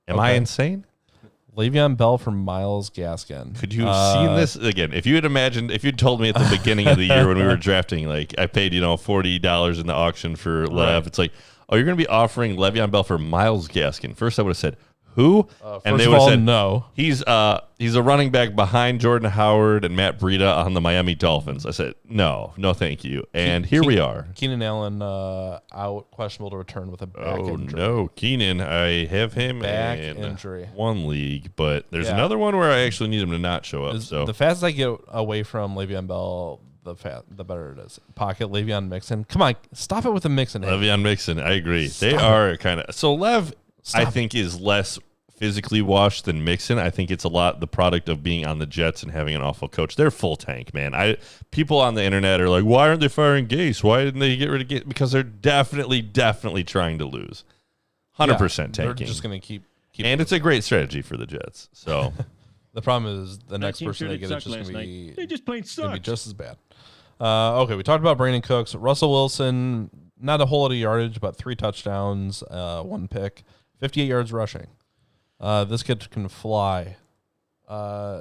Am I insane? Le'Veon Bell for Myles Gaskin. Could you have seen this again? If you had imagined, if you'd told me at the beginning of the year when we were drafting, like I paid, $40 in the auction for Lev. It's like, oh, you're going to be offering Le'Veon Bell for Myles Gaskin. First, I would have said, who? And they would have said, no. He's a running back behind Jordan Howard and Matt Breida on the Miami Dolphins. I said, no, thank you. And here we are. Keenan Allen out, questionable to return with a back injury. Oh, no. Keenan, I have him back in injury. One league, but there's another one where I actually need him to not show up. So the faster I get away from Le'Veon Bell, the better it is. Pocket Le'Veon Mixon. Come on, stop it with the Mixon. Le'Veon Mixon, I agree. They are kind of... So Lev... I think is less physically washed than Mixon. I think it's a lot the product of being on the Jets and having an awful coach. They're full tank, man. People on the internet are like, why aren't they firing Gase? Why didn't they get rid of Gase? Because they're definitely trying to lose. 100% tanking. They're just going to keep and losing. It's a great strategy for the Jets. So the problem is the next person they get is just going to be they just plain suck. Just as bad. Okay, we talked about Brandon Cooks. Russell Wilson, not a whole lot of yardage, but 3 touchdowns, 1 pick. 58 yards rushing. This kid can fly.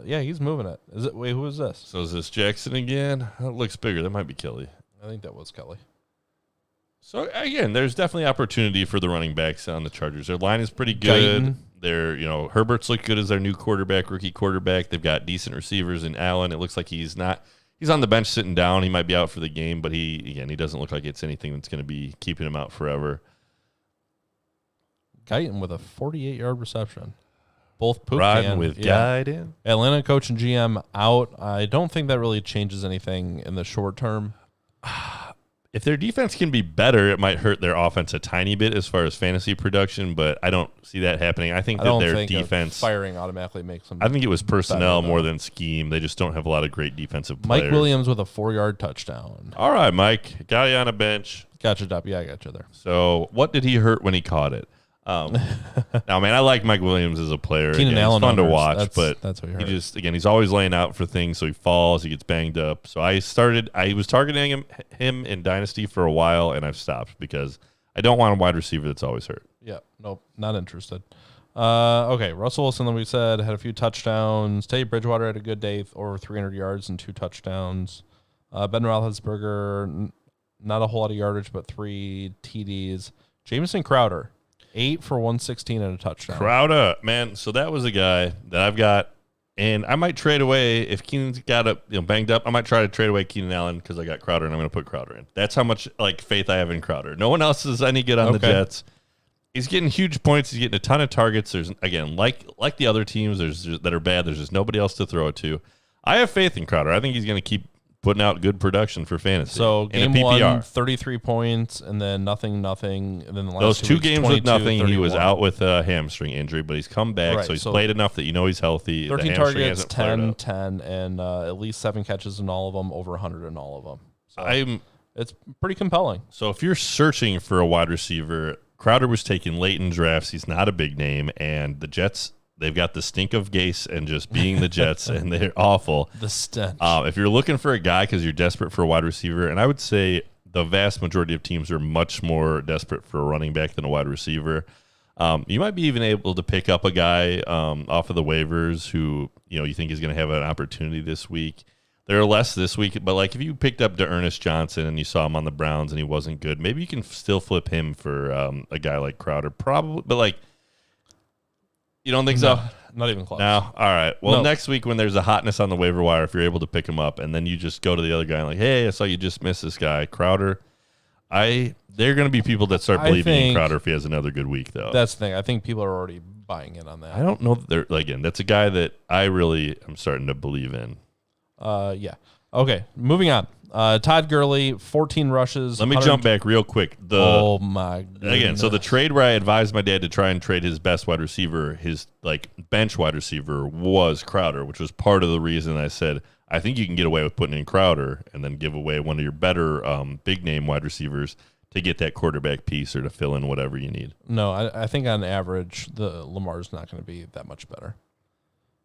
He's moving it. Wait, who is this? So is this Jackson again? That looks bigger. That might be Kelly. I think that was Kelly. So, again, there's definitely opportunity for the running backs on the Chargers. Their line is pretty good. They're, Herbert's look good as their new rookie quarterback. They've got decent receivers in Allen. It looks like he's on the bench sitting down. He might be out for the game, but he doesn't look like it's anything that's going to be keeping him out forever. Guyton with a 48-yard reception. Both pooped. Riding with Guyton. Atlanta coach and GM out. I don't think that really changes anything in the short term. If their defense can be better, it might hurt their offense a tiny bit as far as fantasy production, but I don't see that happening. I think their defense firing automatically makes them. I think it was personnel more than scheme. They just don't have a lot of great defensive players. Mike Williams with a 4-yard touchdown. All right, Mike. Got you on a bench. Gotcha, Dub. Yeah, I got you there. So what did he hurt when he caught it? Now, man, I like Mike Williams as a player. Keenan Allen, he's fun to watch, but that's what he's always laying out for things, so he falls, he gets banged up. So I was targeting him in Dynasty for a while, and I've stopped because I don't want a wide receiver that's always hurt. Yeah, nope, not interested. Okay, Russell Wilson, like we said, had a few touchdowns. Teddy Bridgewater had a good day, over 300 yards and 2 touchdowns. Ben Roethlisberger, not a whole lot of yardage, but 3 TDs. Jamison Crowder, 8 for 116 and a touchdown. Crowder, man. So that was a guy that I've got, and I might trade away if Keenan's got banged up. I might try to trade away Keenan Allen because I got Crowder, and I'm going to put Crowder in. That's how much faith I have in Crowder. No one else is any good on the Jets. He's getting huge points. He's getting a ton of targets. There's again, like the other teams, that are bad. There's just nobody else to throw it to. I have faith in Crowder. I think he's going to keep putting out good production for fantasy. So game 1, 33 points, and then nothing. And then the last those 2 weeks, games 22, with nothing, 31. he was out with a hamstring injury, but he's come back, so he's played enough that he's healthy. 13 targets, 10, and at least 7 catches in all of them, over 100 in all of them. So it's pretty compelling. So if you're searching for a wide receiver, Crowder was taken late in drafts. He's not a big name, and the Jets, they've got the stink of Gase and just being the Jets, and they're awful. The stench. If you're looking for a guy because you're desperate for a wide receiver, and I would say the vast majority of teams are much more desperate for a running back than a wide receiver, you might be even able to pick up a guy off of the waivers who you think is going to have an opportunity this week. There are less this week, but if you picked up D'Ernest Johnson and you saw him on the Browns and he wasn't good, maybe you can still flip him for a guy like Crowder, probably, but you don't think so? Not even close. No? All right. Well, next week when there's a hotness on the waiver wire, if you're able to pick him up, and then you just go to the other guy and hey, I saw you just missed this guy, Crowder. There are going to be people that start believing in Crowder if he has another good week, though. That's the thing. I think people are already buying in on that. I don't know that that's a guy that I really am starting to believe in. Yeah. Okay, moving on. Todd Gurley, 14 rushes. Let me jump back real quick. Oh, my goodness. Again, so the trade where I advised my dad to try and trade his best wide receiver, his bench wide receiver, was Crowder, which was part of the reason I said, I think you can get away with putting in Crowder and then give away one of your better big-name wide receivers to get that quarterback piece or to fill in whatever you need. No, I think on average, the Lamar's not going to be that much better.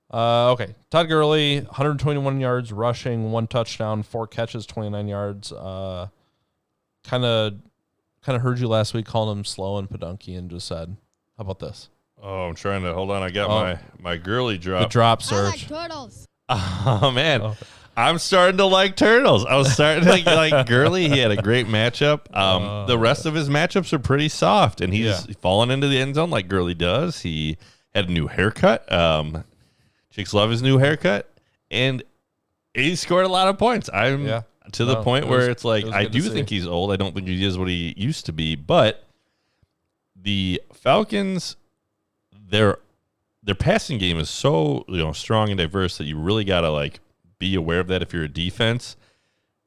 Okay, Todd Gurley, 121 yards rushing, 1 touchdown, 4 catches, 29 yards. Kind of heard you last week calling him slow and pedunky and just said, how about this? Oh, I'm trying to hold on. I got my girly drop. The drop I search. like turtles. Oh man, I'm starting to like turtles. I was starting to like Gurley. He had a great matchup. The rest of his matchups are pretty soft, and he's fallen into the end zone like Gurley does. He had a new haircut. Chicks love his new haircut, and he scored a lot of points. I'm to the point where it's like I do think he's old. I don't think he is what he used to be, but the Falcons, their passing game is so strong and diverse that you really gotta like be aware of that if you're a defense.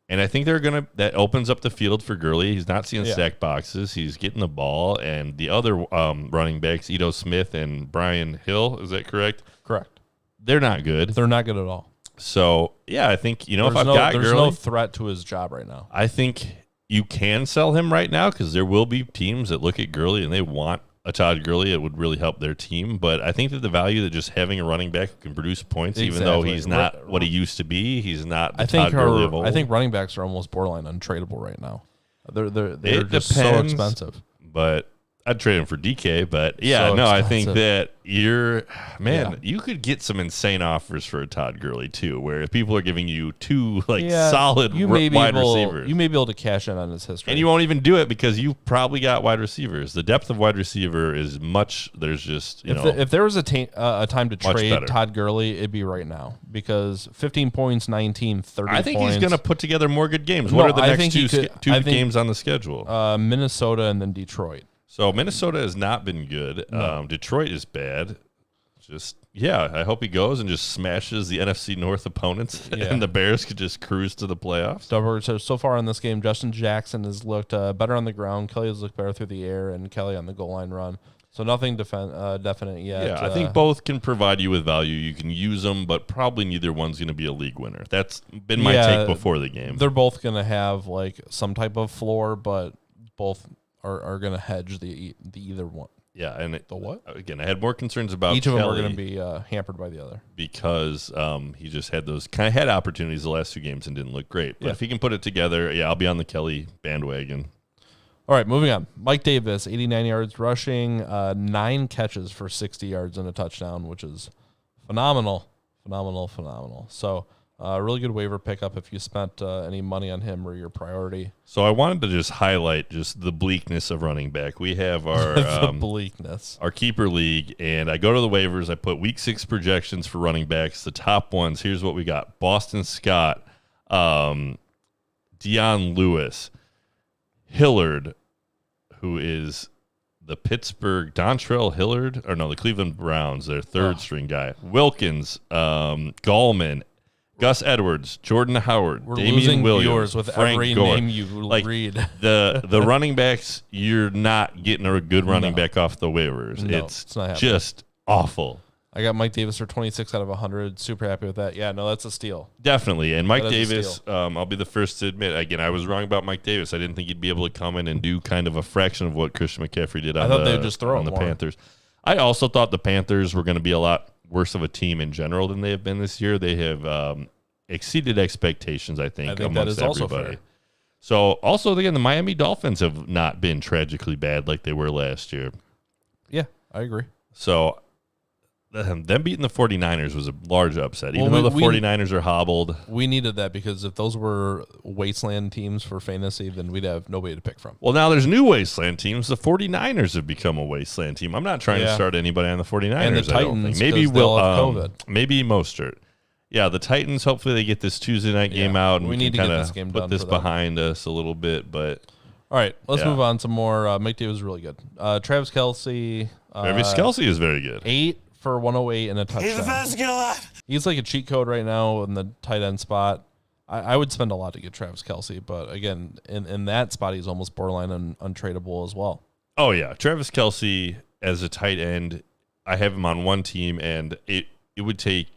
And I think that opens up the field for Gurley. He's not seeing sack boxes. He's getting the ball, and the other running backs, Ito Smith and Brian Hill, is that correct? Correct. They're not good. They're not good at all. So I think if I've got Gurley, there's no threat to his job right now. I think you can sell him right now because there will be teams that look at Gurley and they want a Todd Gurley. It would really help their team. But I think that the value that just having a running back who can produce points, even though he's not what he used to be, he's not the Todd Gurley of old. I think running backs are almost borderline untradeable right now. They're just so expensive. But I'd trade him for DK, but I think that you could get some insane offers for a Todd Gurley too, where if people are giving you two solid wide receivers, you may be able to cash in on his history, and you won't even do it because you probably got wide receivers. The depth of wide receiver is much. There's just if there was a time to trade better. Todd Gurley, it'd be right now because 15 points, 19, 30 I think points. he's going to put together more good games. What are the next two games on the schedule? Minnesota and then Detroit. So Minnesota has not been good. No. Detroit is bad. I hope he goes and just smashes the NFC North opponents, and the Bears could just cruise to the playoffs. So far in this game, Justin Jackson has looked better on the ground. Kelly has looked better through the air, and Kelly on the goal line run. So nothing definite yet. Yeah, I think both can provide you with value. You can use them, but probably neither one's going to be a league winner. That's been my take before the game. They're both going to have like some type of floor, but both are going to hedge the either one. Yeah, and the what? Again, I had more concerns about each of them Kelly are going to be hampered by the other because he just had those kind of had opportunities the last two games and didn't look great. But if he can put it together, I'll be on the Kelly bandwagon. All right, moving on. Mike Davis, 89 yards rushing, 9 catches for 60 yards and a touchdown, which is phenomenal. So, really good waiver pickup if you spent any money on him or your priority. So I wanted to just highlight just the bleakness of running back. We have our bleakness, our keeper league, and I go to the waivers. I put week 6 projections for running backs. The top ones. Here's what we got: Boston Scott, Dion Lewis, Hillard, who is the Dontrell Hillard, the Cleveland Browns, their third string guy. Wilkins, Gallman, Gus Edwards, Jordan Howard, We're Damian losing Williams, viewers with Frank every Gore. name you read. the running backs, you're not getting a good running back off the waivers. No, it's not just awful. I got Mike Davis for 26 out of 100. Super happy with that. Yeah, no, that's a steal. Definitely. And Mike Davis, I'll be the first to admit, again, I was wrong about Mike Davis. I didn't think he'd be able to come in and do kind of a fraction of what Christian McCaffrey did on the Panthers. I also thought the Panthers were going to be a lot worse of a team in general than they have been this year. They have exceeded expectations, I think amongst that is everybody. Also fair. So, also, again, the Miami Dolphins have not been tragically bad like they were last year. Yeah, I agree. So, them beating the 49ers was a large upset. Even though the 49ers are hobbled. We needed that because if those were wasteland teams for fantasy, then we'd have nobody to pick from. Well, now there's new wasteland teams. The 49ers have become a wasteland team. I'm not trying to start anybody on the 49ers. And the Titans, I don't think. Maybe we'll COVID. Maybe Mostert. Yeah, the Titans, hopefully they get this Tuesday night game out and we can kind of put this behind us a little bit. But all right, let's move on. Some more. Mike Davis was really good. Travis Kelce. Travis Kelce is very good. 8 for 108 and a touchdown. He's the best guy alive. He's like a cheat code right now in the tight end spot. I would spend a lot to get Travis Kelce, but again, in that spot, he's almost borderline untradeable as well. Oh, yeah. Travis Kelce as a tight end, I have him on one team, and it would take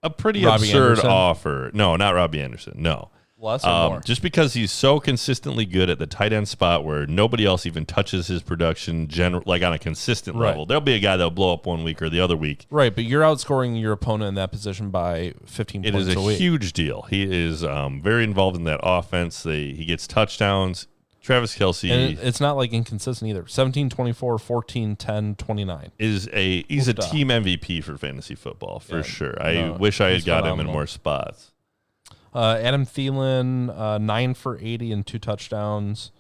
a pretty absurd offer. No, not Robbie Anderson. No. Less or more? Just because he's so consistently good at the tight end spot where nobody else even touches his production like on a consistent level. There'll be a guy that'll blow up one week or the other week. Right, but you're outscoring your opponent in that position by 15 points a week. It is a huge deal. He is very involved in that offense. He gets touchdowns. Travis Kelce. And it's not like inconsistent either. 17, 24, 14, 10, 29. He's a team MVP for fantasy football, for sure. I wish I had got him in more spots. Adam Thielen, 9 for 80 and 2 touchdowns.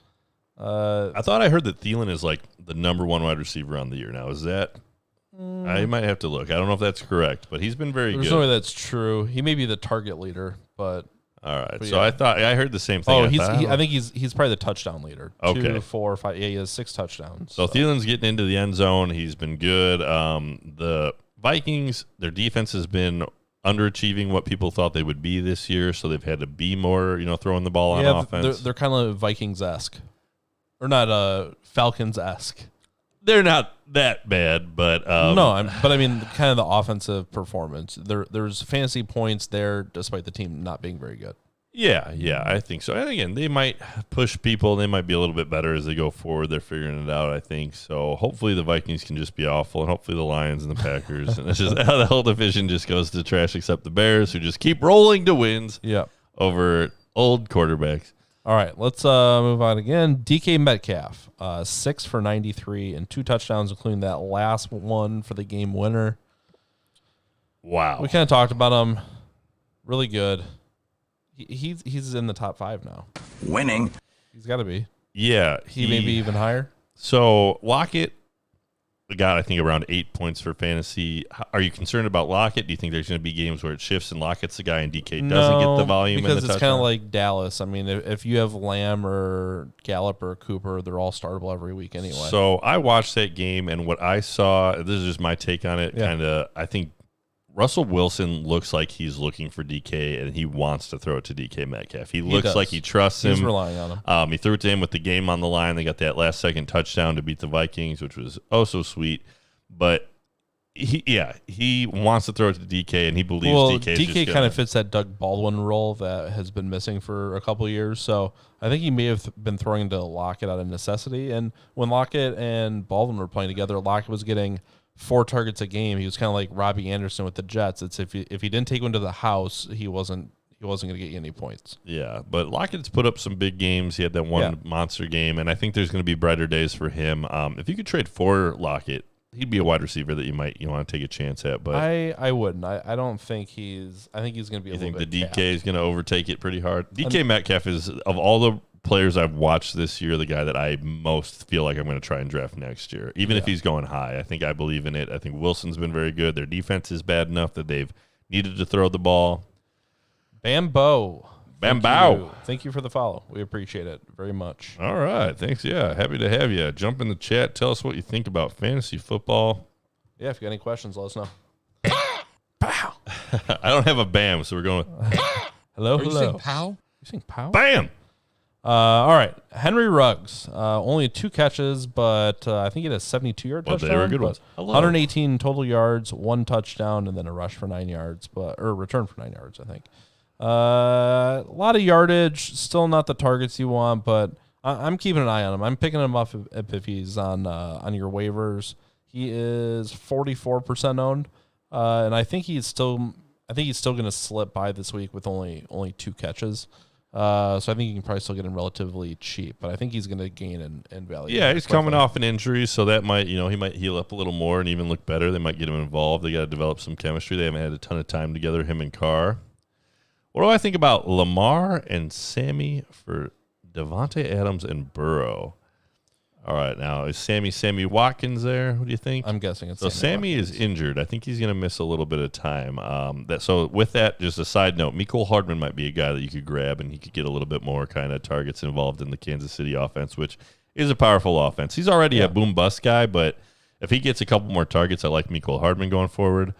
I thought I heard that Thielen is like the number one wide receiver on the year now. Is that? I might have to look. I don't know if that's correct, but he's been very good. There's no way that's true. He may be the target leader, but all right. So I thought I heard the same thing. I think he's probably the touchdown leader. Okay. 2, 4, 5. Yeah, he has 6 touchdowns. So Thielen's getting into the end zone. He's been good. The Vikings, their defense has been underachieving what people thought they would be this year, so they've had to be more, throwing the ball on offense. They're kind of Vikings-esque. Or not Falcons-esque. They're not that bad, but I mean, kind of the offensive performance. There's fantasy points there, despite the team not being very good. Yeah, I think so. And again, they might push people. They might be a little bit better as they go forward. They're figuring it out, I think. So hopefully the Vikings can just be awful, and hopefully the Lions and the Packers. And it's just how the whole division just goes to trash, except the Bears, who just keep rolling to wins over old quarterbacks. All right, let's move on again. DK Metcalf, 6 for 93 and 2 touchdowns, including that last one for the game winner. Wow. We kind of talked about him. Really good. He's in the top 5 now. Winning. He's got to be. Yeah. He may be even higher. So Lockett got, I think, around 8 points for fantasy. Are you concerned about Lockett? Do you think there's going to be games where it shifts and Lockett's the guy and DK doesn't get the volume? Because and the it's kind of like Dallas. I mean, if you have Lamb or Gallup or Cooper, they're all startable every week anyway. So I watched that game, and what I saw, this is just my take on it, I think Russell Wilson looks like he's looking for DK, and he wants to throw it to DK Metcalf. He looks like he trusts him. He's relying on him. He threw it to him with the game on the line. They got that last-second touchdown to beat the Vikings, which was so sweet. But he wants to throw it to DK, and he believes DK kind of fits that Doug Baldwin role that has been missing for a couple of years. So I think he may have been throwing to Lockett out of necessity. And when Lockett and Baldwin were playing together, Lockett was getting 4 targets a game. He was kind of like Robbie Anderson with the Jets. It's if he didn't take one to the house, he wasn't going to get you any points. Yeah, but Lockett's put up some big games. He had that one monster game, and I think there's going to be brighter days for him. If you could trade for Lockett, he'd be a wide receiver that you want to take a chance at. But I wouldn't. I don't think he's. I think he's going to be. You think the DK is going to overtake it pretty hard? DK Metcalf is, of all the players I've watched this year, the guy that I most feel like I'm going to try and draft next year, even if he's going high. I believe in it. I think Wilson's been very good. Their defense is bad enough that they've needed to throw the ball. Bambo. Thank you for the follow. We appreciate it very much. All right. Thanks. Yeah. Happy to have you. Jump in the chat. Tell us what you think about fantasy football. Yeah. If you got any questions, let us know. Pow. I don't have a bam, so we're going. Hello. You saying pow? You saying pow? Bam. All right. Henry Ruggs, only 2 catches, but I think he had a 72-yard touchdown. They were good ones. 118 total yards, 1 touchdown, and then a rush for 9 yards, or return for 9 yards, I think. A lot of yardage, still not the targets you want, but I'm keeping an eye on him. I'm picking him up if he's on your waivers. He is 44% owned, and I think he's still going to slip by this week with only 2 catches. So I think you can probably still get him relatively cheap, but I think he's going to gain in value. Yeah, he's coming off an injury, so that might, he might heal up a little more and even look better. They might get him involved. They got to develop some chemistry. They haven't had a ton of time together, him and Carr. What do I think about Lamar and Sammy for Devontae Adams and Burrow? All right, now is Sammy Watkins there? What do you think? I'm guessing it's Sammy is injured. I think he's going to miss a little bit of time. So with that, just a side note, Mecole Hardman might be a guy that you could grab, and he could get a little bit more kind of targets involved in the Kansas City offense, which is a powerful offense. He's already a boom-bust guy, but if he gets a couple more targets, I like Mecole Hardman going forward.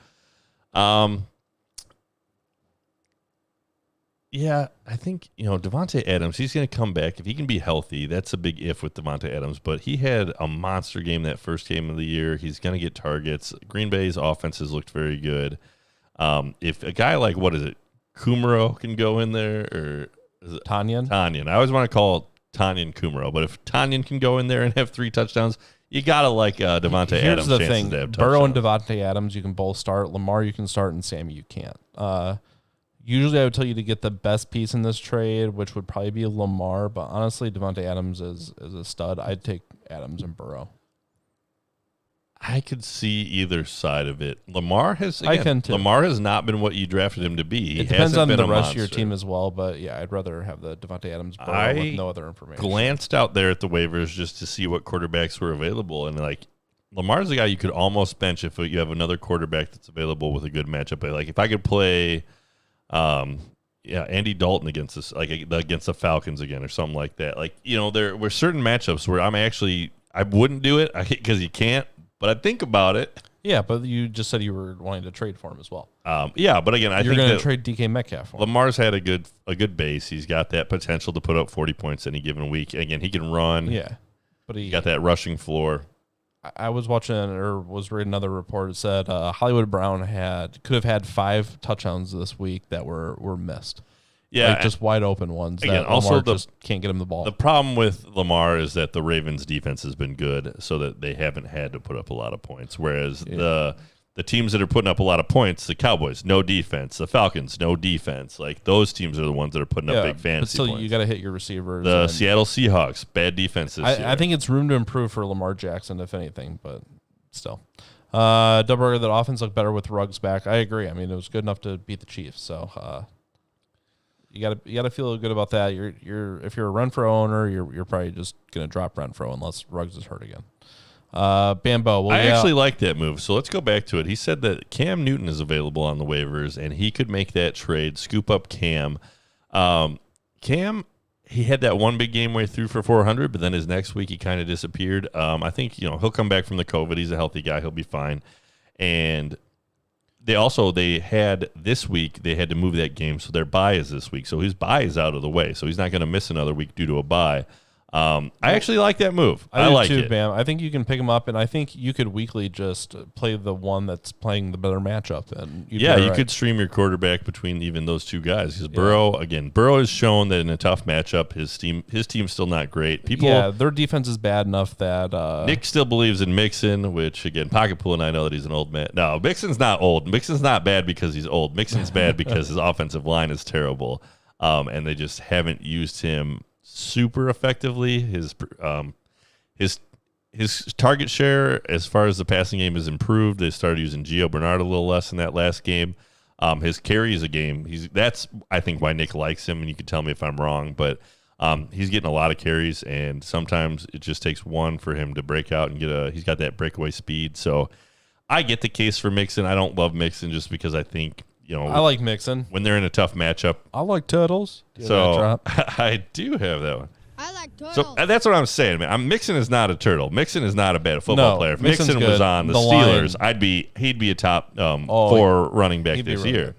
Yeah, I think, Devontae Adams, he's going to come back. If he can be healthy, that's a big if with Devontae Adams. But he had a monster game that first game of the year. He's going to get targets. Green Bay's offense has looked very good. If a guy like, Kumaro can go in there, or is it Tanyan? I always want to call Tanyan Kumaro. But if Tanyan can go in there and have 3 touchdowns, you got to like Devontae Adams. Here's the thing. Burrow and Devontae Adams, you can both start. Lamar, you can start, and Sammy, you can't. Usually I would tell you to get the best piece in this trade, which would probably be Lamar. But honestly, Devontae Adams is a stud. I'd take Adams and Burrow. I could see either side of it. Lamar has I can too. Lamar has not been what you drafted him to be. It depends on the rest of your team as well, but yeah, I'd rather have the Devontae Adams Burrow with no other information. Glanced out there at the waivers just to see what quarterbacks were available, and like Lamar's the guy you could almost bench if you have another quarterback that's available with a good matchup. Like if I could play, Andy Dalton against the Falcons again or something like that. Like there were certain matchups where I wouldn't do it because you can't. But I'd think about it. Yeah, but you just said you were wanting to trade for him as well. Yeah, but again, you're going to trade DK Metcalf for him. Lamar's had a good base. He's got that potential to put up 40 points any given week. Again, he can run. Yeah, but he got that rushing floor. I was watching or was reading another report. It said Hollywood Brown could have had 5 touchdowns this week that were missed. Yeah, like just wide open ones. Again, that also just can't get him the ball. The problem with Lamar is that the Ravens' defense has been good, so that they haven't had to put up a lot of points. Whereas the teams that are putting up a lot of points, the Cowboys, no defense. The Falcons, no defense. Like those teams are the ones that are putting up big fantasy but still, points. You got to hit your receivers. The Seattle Seahawks, bad defense this year. I think it's room to improve for Lamar Jackson, if anything, but still. Double that offense looked better with Ruggs back. I agree. I mean, it was good enough to beat the Chiefs. So you gotta feel good about that. If you're a Renfro owner, you're probably just gonna drop Renfro unless Ruggs is hurt again. Bambo. Well, I actually like that move. So let's go back to it. He said that Cam Newton is available on the waivers, and he could make that trade, scoop up Cam. Cam, he had that one big game where he threw for 400, but then his next week he kind of disappeared. I think he'll come back from the COVID. He's a healthy guy. He'll be fine. And they had this week, they had to move that game, so their bye is this week. So his bye is out of the way, so he's not going to miss another week due to a bye. I actually like that move. I like too, it. Bam. I think you can pick him up, and I think you could weekly just play the one that's playing the better matchup. And you could stream your quarterback between even those two guys. Because Burrow has shown that in a tough matchup, his team's still not great. Their defense is bad enough that Nick still believes in Mixon, which again, Pocket Pool and I know that he's an old man. No, Mixon's not old. Mixon's not bad because he's old. Mixon's bad because his offensive line is terrible, and they just haven't used him super effectively. His target share as far as the passing game has improved. They started using Gio Bernard a little less in that last game. His carries a game. That's I think why Nick likes him, and you can tell me if I'm wrong, but he's getting a lot of carries, and sometimes it just takes one for him to break out and he's got that breakaway speed. So I get the case for Mixon. I don't love Mixon just because I think I like Mixon when they're in a tough matchup. I like turtles. So I do have that one. I like turtles. So that's what I'm saying, man. Mixon is not a turtle. Mixon is not a bad football player. If Mixon's Mixon was on the Steelers, he'd be a top 4 running back this year.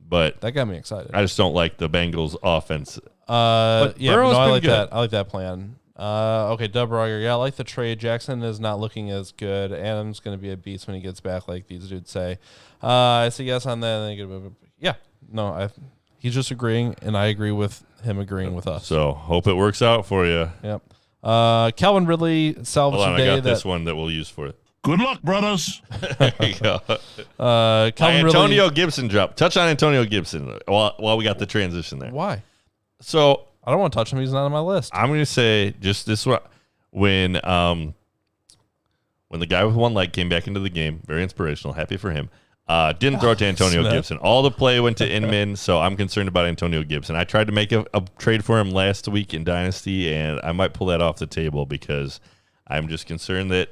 But that got me excited. I just don't like the Bengals offense. I like that. I like that plan. Okay, Dub Roger. Yeah, I like the trade. Jackson is not looking as good. Adams going to be a beast when he gets back, like these dudes say. I say yes on that. He's just agreeing, and I agree with him agreeing with us. So hope it works out for you. Yep. Calvin Ridley salvaged today. I got this one that we'll use for it. Good luck, brothers. There you go. Antonio Gibson drop. Touch on Antonio Gibson while we got the transition there. Why? So I don't want to touch him. He's not on my list. I'm going to say just this one. When the guy with one leg came back into the game, very inspirational, happy for him. Didn't throw it to Antonio Gibson. All the play went to Inman, so I'm concerned about Antonio Gibson. I tried to make a trade for him last week in Dynasty, and I might pull that off the table because I'm just concerned that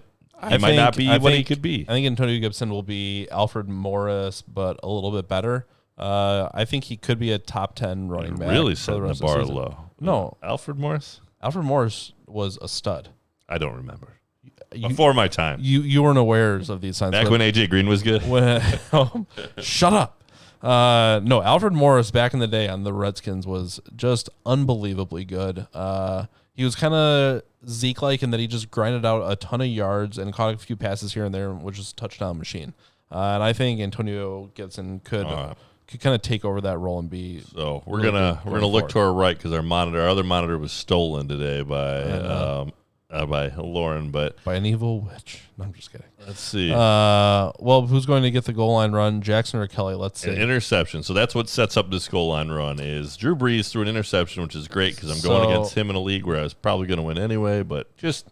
he might not be what he could be. I think Antonio Gibson will be Alfred Morris, but a little bit better. I think he could be a top 10 running back. Really setting the bar low. No. Alfred Morris? Alfred Morris was a stud. I don't remember. Before my time. You weren't aware of these signs. Back when A.J. Green was good? Shut up. No, Alfred Morris back in the day on the Redskins was just unbelievably good. He was kind of Zeke-like in that he just grinded out a ton of yards and caught a few passes here and there, which was a touchdown machine. And I think Antonio Gibson could kind of take over that role and be. So we're gonna look to our right because our other monitor was stolen today by by Lauren, but by an evil witch. No, I'm just kidding. Let's see. Well, who's going to get the goal line run, Jackson or Kelly? Let's see. An interception. So that's what sets up this goal line run is Drew Brees threw an interception, which is great because I'm going against him in a league where I was probably going to win anyway, but just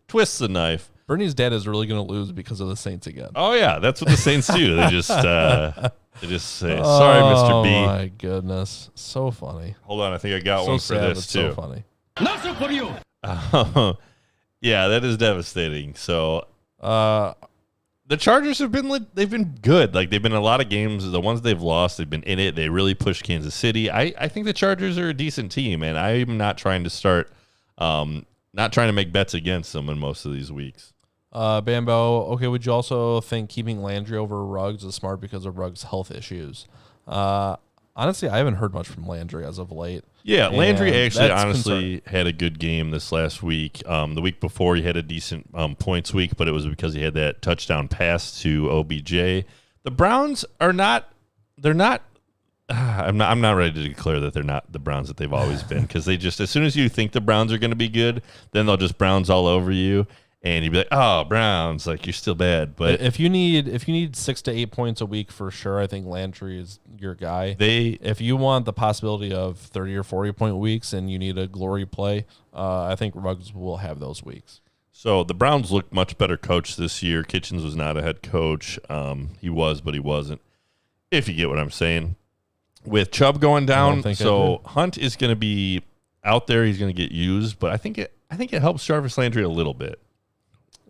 twists the knife. Bernie's dad is really going to lose because of the Saints again. Oh, yeah. That's what the Saints do. They just say, sorry, Mr. B. Oh, my goodness. So funny. Hold on. I think I got one for this, too. So funny. Nothing for you. Yeah, that is devastating. So the Chargers they've been good. Like, they've been in a lot of games. The ones they've lost, they've been in it. They really pushed Kansas City. I think the Chargers are a decent team, and I'm not trying to make bets against them in most of these weeks. Bambo, okay, would you also think keeping Landry over Ruggs is smart because of Ruggs' health issues? Honestly, I haven't heard much from Landry as of late. Yeah, Landry actually honestly had a good game this last week. The week before he had a decent points week, but it was because he had that touchdown pass to OBJ. The Browns are not I'm not ready to declare that they're not the Browns that they've always been, because they just, as soon as you think the Browns are going to be good, then they'll just Browns all over you. And you'd be like, "Oh, Browns, like you're still bad." But if you need 6 to 8 points a week for sure, I think Landry is your guy. If you want the possibility of 30 or 40 point weeks and you need a glory play, I think Ruggs will have those weeks. So the Browns look much better coached this year. Kitchens was not a head coach. He was, but he wasn't. If you get what I'm saying. With Chubb going down, so Hunt is going to be out there. He's going to get used, but I think it helps Jarvis Landry a little bit.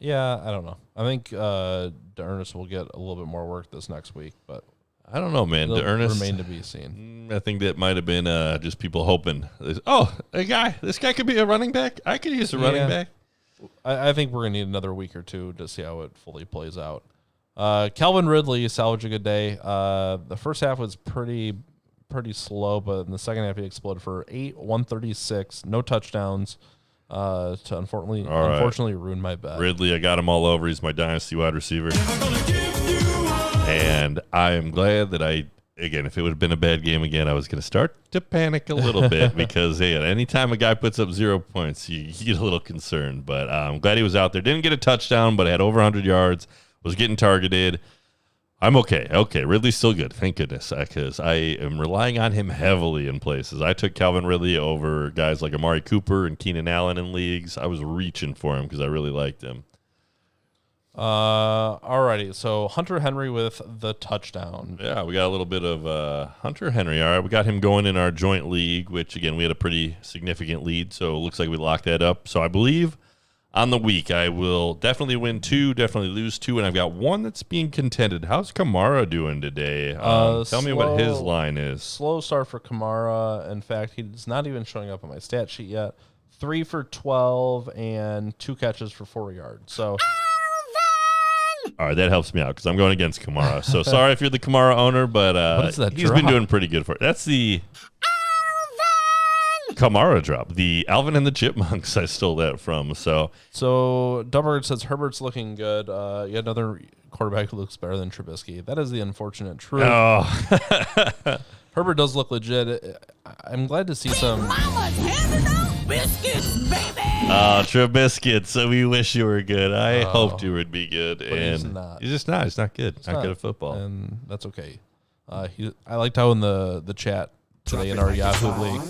Yeah, I don't know. I think DeErnest will get a little bit more work this next week, but I don't know, man. DeErnest remain to be seen. I think that might have been just people hoping. Oh, this guy could be a running back. I could use a running back. I think we're going to need another week or two to see how it fully plays out. Calvin Ridley salvaged a good day. The first half was pretty slow, but in the second half he exploded for 136, no touchdowns. To unfortunately ruin my bet. Ridley, I got him all over. He's my dynasty wide receiver. And I am glad that again, if it would have been a bad game again, I was going to start to panic a little bit because, hey, anytime a guy puts up 0 points, you get a little concerned. But I'm glad he was out there. Didn't get a touchdown, but had over 100 yards, was getting targeted. I'm okay. Okay, Ridley's still good. Thank goodness, because I am relying on him heavily in places. I took Calvin Ridley over guys like Amari Cooper and Keenan Allen in leagues. I was reaching for him because I really liked him. Alrighty, so Hunter Henry with the touchdown. Yeah, we got a little bit of Hunter Henry. All right, we got him going in our joint league, which, again, we had a pretty significant lead, so it looks like we locked that up. So I believe on the week, I will definitely win 2, definitely lose 2, and I've got 1 that's being contended. How's Kamara doing today? Tell me what his line is. Slow start for Kamara. In fact, he's not even showing up on my stat sheet yet. 3 for 12 and 2 catches for 4 yards. So, all right, that helps me out because I'm going against Kamara. So sorry if you're the Kamara owner, but he's been doing pretty good for it. That's the Kamara drop, the Alvin and the Chipmunks. I stole that from. So Dubbard says Herbert's looking good. Yet another quarterback who looks better than Trubisky. That is the unfortunate truth. Oh. Herbert does look legit. I'm glad to see some. Biscuits, baby. Trubisky. So we wish you were good. I hoped you would be good, but and he's not. He's just not. He's not good. Not good at football, and that's okay. I liked how in the chat today in our Yahoo league,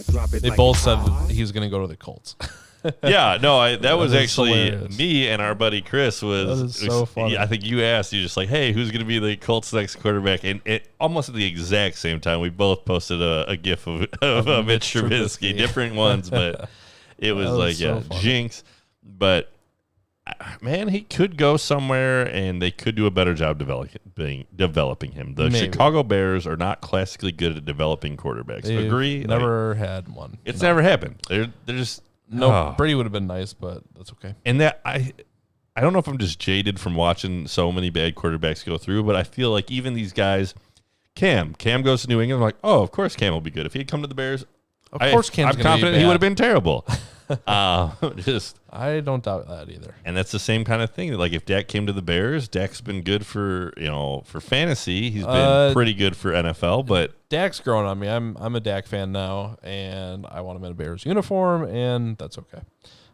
they both said he's going to go to the Colts. Yeah, no, that was actually hilarious. Me and our buddy Chris was so funny. I think you asked, you just like, hey, who's going to be the Colts' next quarterback? And almost at the exact same time, we both posted a gif of Mitch Trubisky, different ones, but it was like, so jinx. But man, he could go somewhere, and they could do a better job developing him. The Chicago Bears are not classically good at developing quarterbacks. Agree? Never had one. It's never happened. They're just Brady would have been nice, but that's okay. And that I don't know if I'm just jaded from watching so many bad quarterbacks go through, but I feel like even these guys, Cam goes to New England. I'm like, oh, of course Cam will be good. If he had come to the Bears, of course Cam's I'm confident he would have been terrible. I don't doubt that either. And that's the same kind of thing. Like if Dak came to the Bears, Dak's been good for fantasy. He's been pretty good for NFL, but Dak's growing on me. I'm a Dak fan now, and I want him in a Bears uniform, and that's okay.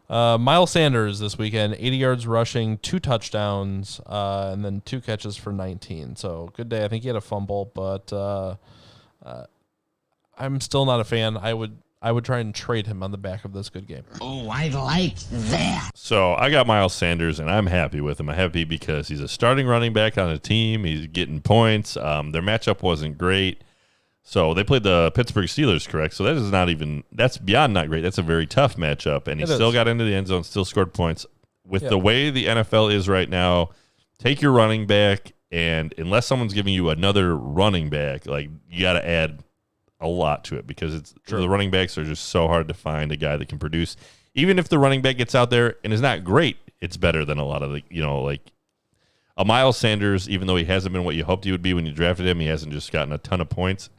Miles Sanders this weekend, 80 yards rushing, 2 touchdowns, and then 2 catches for 19. So good day. I think he had a fumble, but I'm still not a fan. I would try and trade him on the back of this good game. Oh, I like that. So I got Miles Sanders, and I'm happy with him. I'm happy because he's a starting running back on a team. He's getting points. Their matchup wasn't great. So they played the Pittsburgh Steelers, correct? So that is not even – that's beyond not great. That's a very tough matchup, and he still got into the end zone, still scored points. With the way the NFL is right now, take your running back, and unless someone's giving you another running back, like you got to add a lot to it because the running backs are just so hard to find a guy that can produce. Even if the running back gets out there and is not great, it's better than a lot of the like a Miles Sanders, even though he hasn't been what you hoped he would be when you drafted him, he hasn't just gotten a ton of points.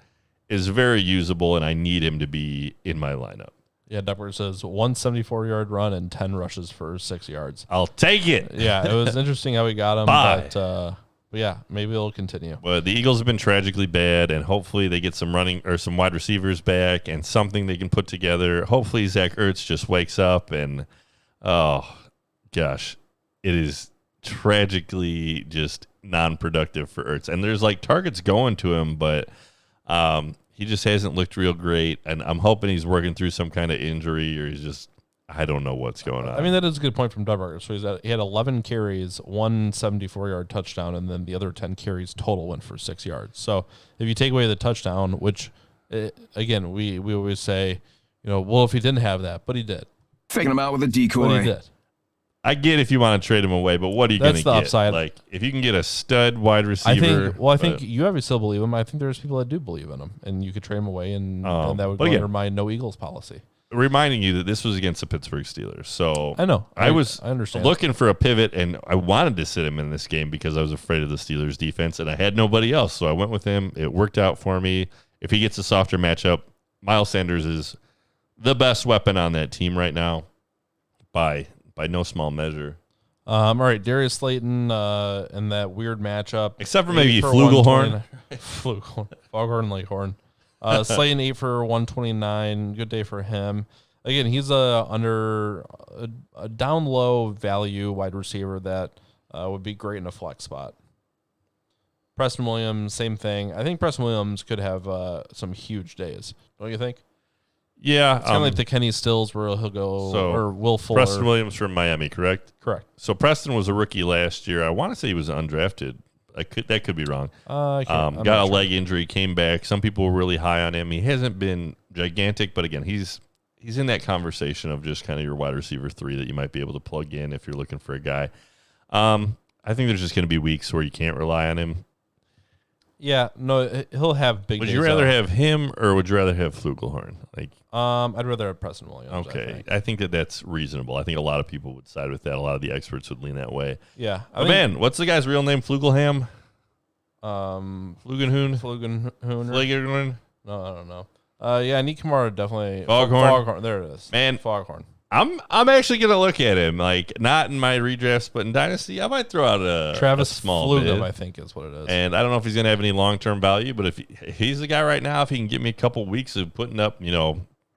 Is very usable, and I need him to be in my lineup. Yeah, Duckworth says 174-yard run and 10 rushes for 6 yards. I'll take it. Yeah, it was interesting how we got him, but yeah, maybe it'll continue. Well, the Eagles have been tragically bad, and hopefully they get some running or some wide receivers back and something they can put together. Hopefully Zach Ertz just wakes up, and oh gosh, it is tragically just non-productive for Ertz. And there's like targets going to him, but he just hasn't looked real great, and I'm hoping he's working through some kind of injury or he's just I don't know what's going on. I mean, that is a good point from Dubberger. So he had 11 carries, 174-yard touchdown, and then the other 10 carries total went for 6 yards. So if you take away the touchdown, which, again, we always say, well, if he didn't have that, but he did. Faking him out with a decoy. But he did. I get if you want to trade him away, but what are you going to get? That's the upside. Like, if you can get a stud wide receiver. I think you obviously still believe him. I think there's people that do believe in him, and you could trade him away, and that would go under my no Eagles policy. Reminding you that this was against the Pittsburgh Steelers. So I know. I was understand. looking for a pivot, and I wanted to sit him in this game because I was afraid of the Steelers defense, and I had nobody else. So I went with him. It worked out for me. If he gets a softer matchup, Miles Sanders is the best weapon on that team right now by no small measure. All right, Darius Slayton in that weird matchup. Except for maybe Flugelhorn. Foghorn Leghorn. Slayton 8 for 129. Good day for him. Again, he's under a down low value wide receiver that would be great in a flex spot. Preston Williams, same thing. I think Preston Williams could have some huge days. Don't you think? Yeah. It's kind of like the Kenny Stills where he'll go, or Will Fuller. Preston Williams from Miami, correct? Correct. So Preston was a rookie last year. I want to say he was undrafted. That could be wrong. Got a leg injury, came back. Some people were really high on him. He hasn't been gigantic, but again, he's in that conversation of just kind of your wide receiver 3 that you might be able to plug in if you're looking for a guy. I think there's just going to be weeks where you can't rely on him. Yeah, no, he'll have big. Would you rather have him or would you rather have Flugelhorn? I'd rather have Preston Williams. Okay, I think that's reasonable. I think a lot of people would side with that. A lot of the experts would lean that way. Yeah, man, what's the guy's real name? Flugelham? Flugenhoon. No, I don't know. Yeah, Nick Kamara definitely. Foghorn. There it is. Man, Foghorn. I'm actually gonna look at him, like not in my redrafts, but in Dynasty, I might throw out a small Flugum, bid. I think is what it is. And I don't know if he's gonna have any long term value, but if he's the guy right now, if he can get me a couple weeks of putting up,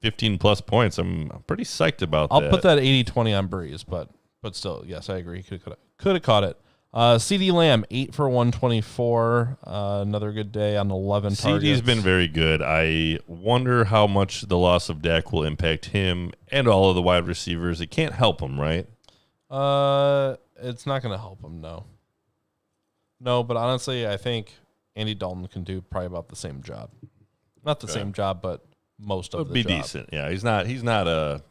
15 plus points, I'm pretty psyched about that. I'll put that 80-20 on Breeze, but still, yes, I agree. Could have caught it. CD Lamb 8 for 124. Another good day on 11 targets. CD's been very good. I wonder how much the loss of Dak will impact him and all of the wide receivers. It can't help him, right? It's not going to help him. No, but honestly, I think Andy Dalton can do probably about the same job. Not the same job, but most of the job. Would be decent. Yeah, he's not a.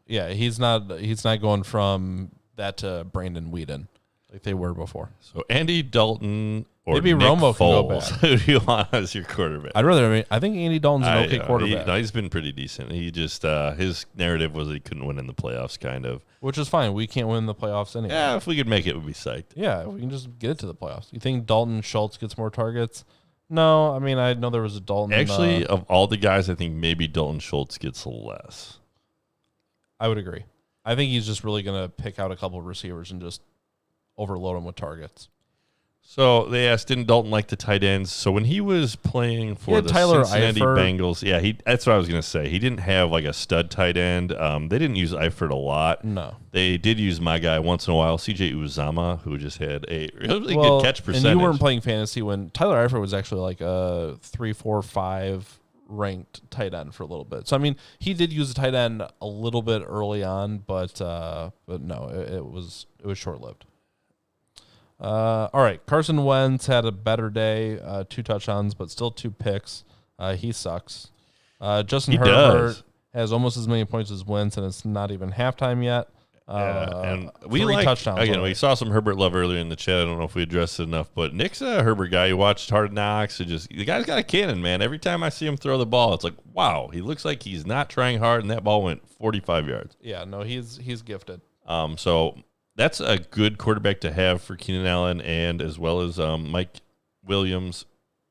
Yeah, he's not going from that to Brandon Whedon like they were before. So Andy Dalton or maybe Nick Romo Foles. Can go back. Who do you want as your quarterback? I think Andy Dalton's an okay quarterback. He's been pretty decent. He just his narrative was he couldn't win in the playoffs, kind of. Which is fine. We can't win the playoffs anyway. Yeah, if we could make it, we'd be psyched. Yeah, we can just get it to the playoffs. You think Dalton Schultz gets more targets? No, I mean, I know there was a Dalton. Actually, of all the guys, I think maybe Dalton Schultz gets less. I would agree. I think he's just really going to pick out a couple of receivers and just overload them with targets. So they asked, didn't Dalton like the tight ends? So when he was playing for the Tyler Cincinnati Eifert. Bengals, that's what I was going to say. He didn't have like a stud tight end. They didn't use Eifert a lot. No. They did use my guy once in a while, CJ Uzama, who just had a really good catch percentage. And you weren't playing fantasy when Tyler Eifert was actually like a 3, 4, 5 ranked tight end for a little bit. So, I mean, he did use a tight end a little bit early on, but no, it was short-lived. All right, Carson Wentz had a better day, 2 touchdowns, but still 2 picks. He sucks. Justin Herbert has almost as many points as Wentz, and it's not even halftime yet. And we 3 touchdowns. Again, we saw some Herbert love earlier in the chat. I don't know if we addressed it enough, but Nick's a Herbert guy. He watched Hard Knocks. The guy's got a cannon, man. Every time I see him throw the ball, it's like, wow, he looks like he's not trying hard, and that ball went 45 yards. Yeah, no, he's gifted. So that's a good quarterback to have for Keenan Allen, and as well as Mike Williams.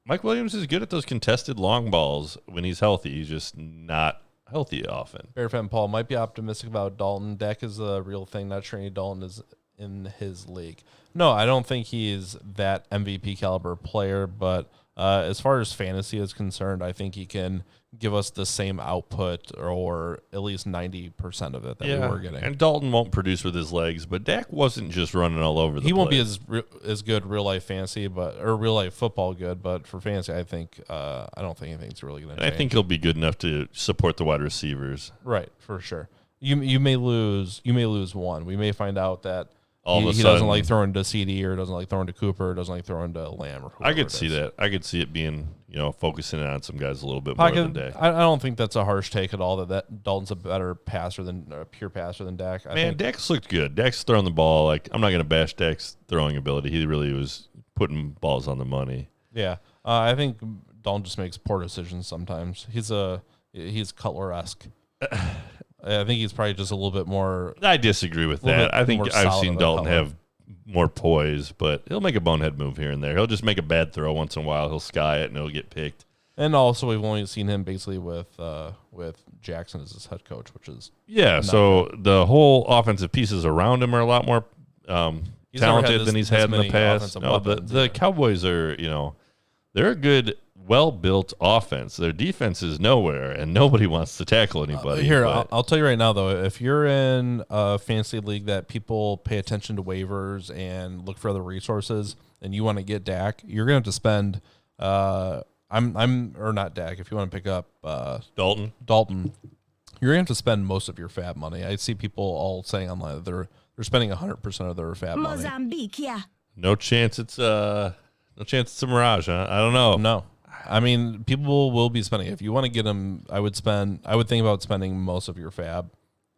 Mike Williams is good at those contested long balls when he's healthy. He's just not healthy often. Bear fan Paul might be optimistic about Dalton. Dak is a real thing. Not sure any Dalton is in his league. No, I don't think he's that MVP caliber player, but as far as fantasy is concerned, I think he can give us the same output or at least 90% of it that we were getting. And Dalton won't produce with his legs, but Dak wasn't just running all over the place. He won't be as good real life fantasy, or real life football good, but for fantasy, I think I don't think anything's really going to change. I think he'll be good enough to support the wide receivers. Right, for sure. You may lose one. We may find out that All of a he sudden, doesn't like throwing to CD or doesn't like throwing to Cooper or doesn't like throwing to Lamb or whoever. I could see that. I could see it being, focusing on some guys a little bit Pocket, more than Dak. I don't think that's a harsh take at all. That Dalton's a better passer than a pure passer than Dak. Dak's looked good. Dak's throwing the ball. Like, I'm not going to bash Dak's throwing ability. He really was putting balls on the money. Yeah, I think Dalton just makes poor decisions sometimes. He's Cutler-esque. I think he's probably just a little bit more. I disagree with that. I think I've seen Dalton have more poise, but he'll make a bonehead move here and there. He'll just make a bad throw once in a while. He'll sky it and it'll get picked. And also, we've only seen him basically with Jackson as his head coach, which is So good. The whole offensive pieces around him are a lot more talented than he's had in the past. No, the Cowboys are they're a good, well-built offense. Their defense is nowhere, and nobody wants to tackle anybody. I'll tell you right now, though, if you're in a fantasy league that people pay attention to waivers and look for other resources, and you want to get Dak, you're going to have to spend. Or not Dak. If you want to pick up Dalton, you're going to have to spend most of your FAAB money. I see people all saying online that they're spending 100% of their FAAB money. Mozambique, yeah. No chance it's a mirage, huh? I don't know. No. I mean, people will be spending. If you want to get them, I would think about spending most of your FAAB.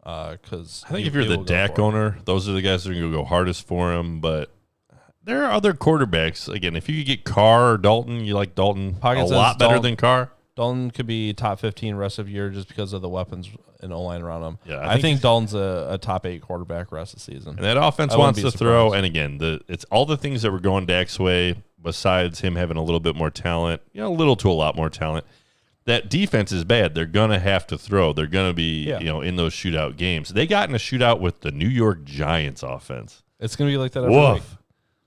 Because I think if you're the Dak owner, those are the guys that are going to go hardest for him. But there are other quarterbacks. Again, if you could get Carr or Dalton, you like Dalton a lot better than Carr. Dalton could be top 15 rest of the year just because of the weapons and O-line around him. Yeah, I think Dalton's a top 8 quarterback rest of the season. And that offense wants to throw. And again, it's all the things that were going Dak's way, besides him having a little bit more talent, a little to a lot more talent. That defense is bad. They're going to have to throw. They're going to be, in those shootout games. They got in a shootout with the New York Giants offense. It's going to be like that every week.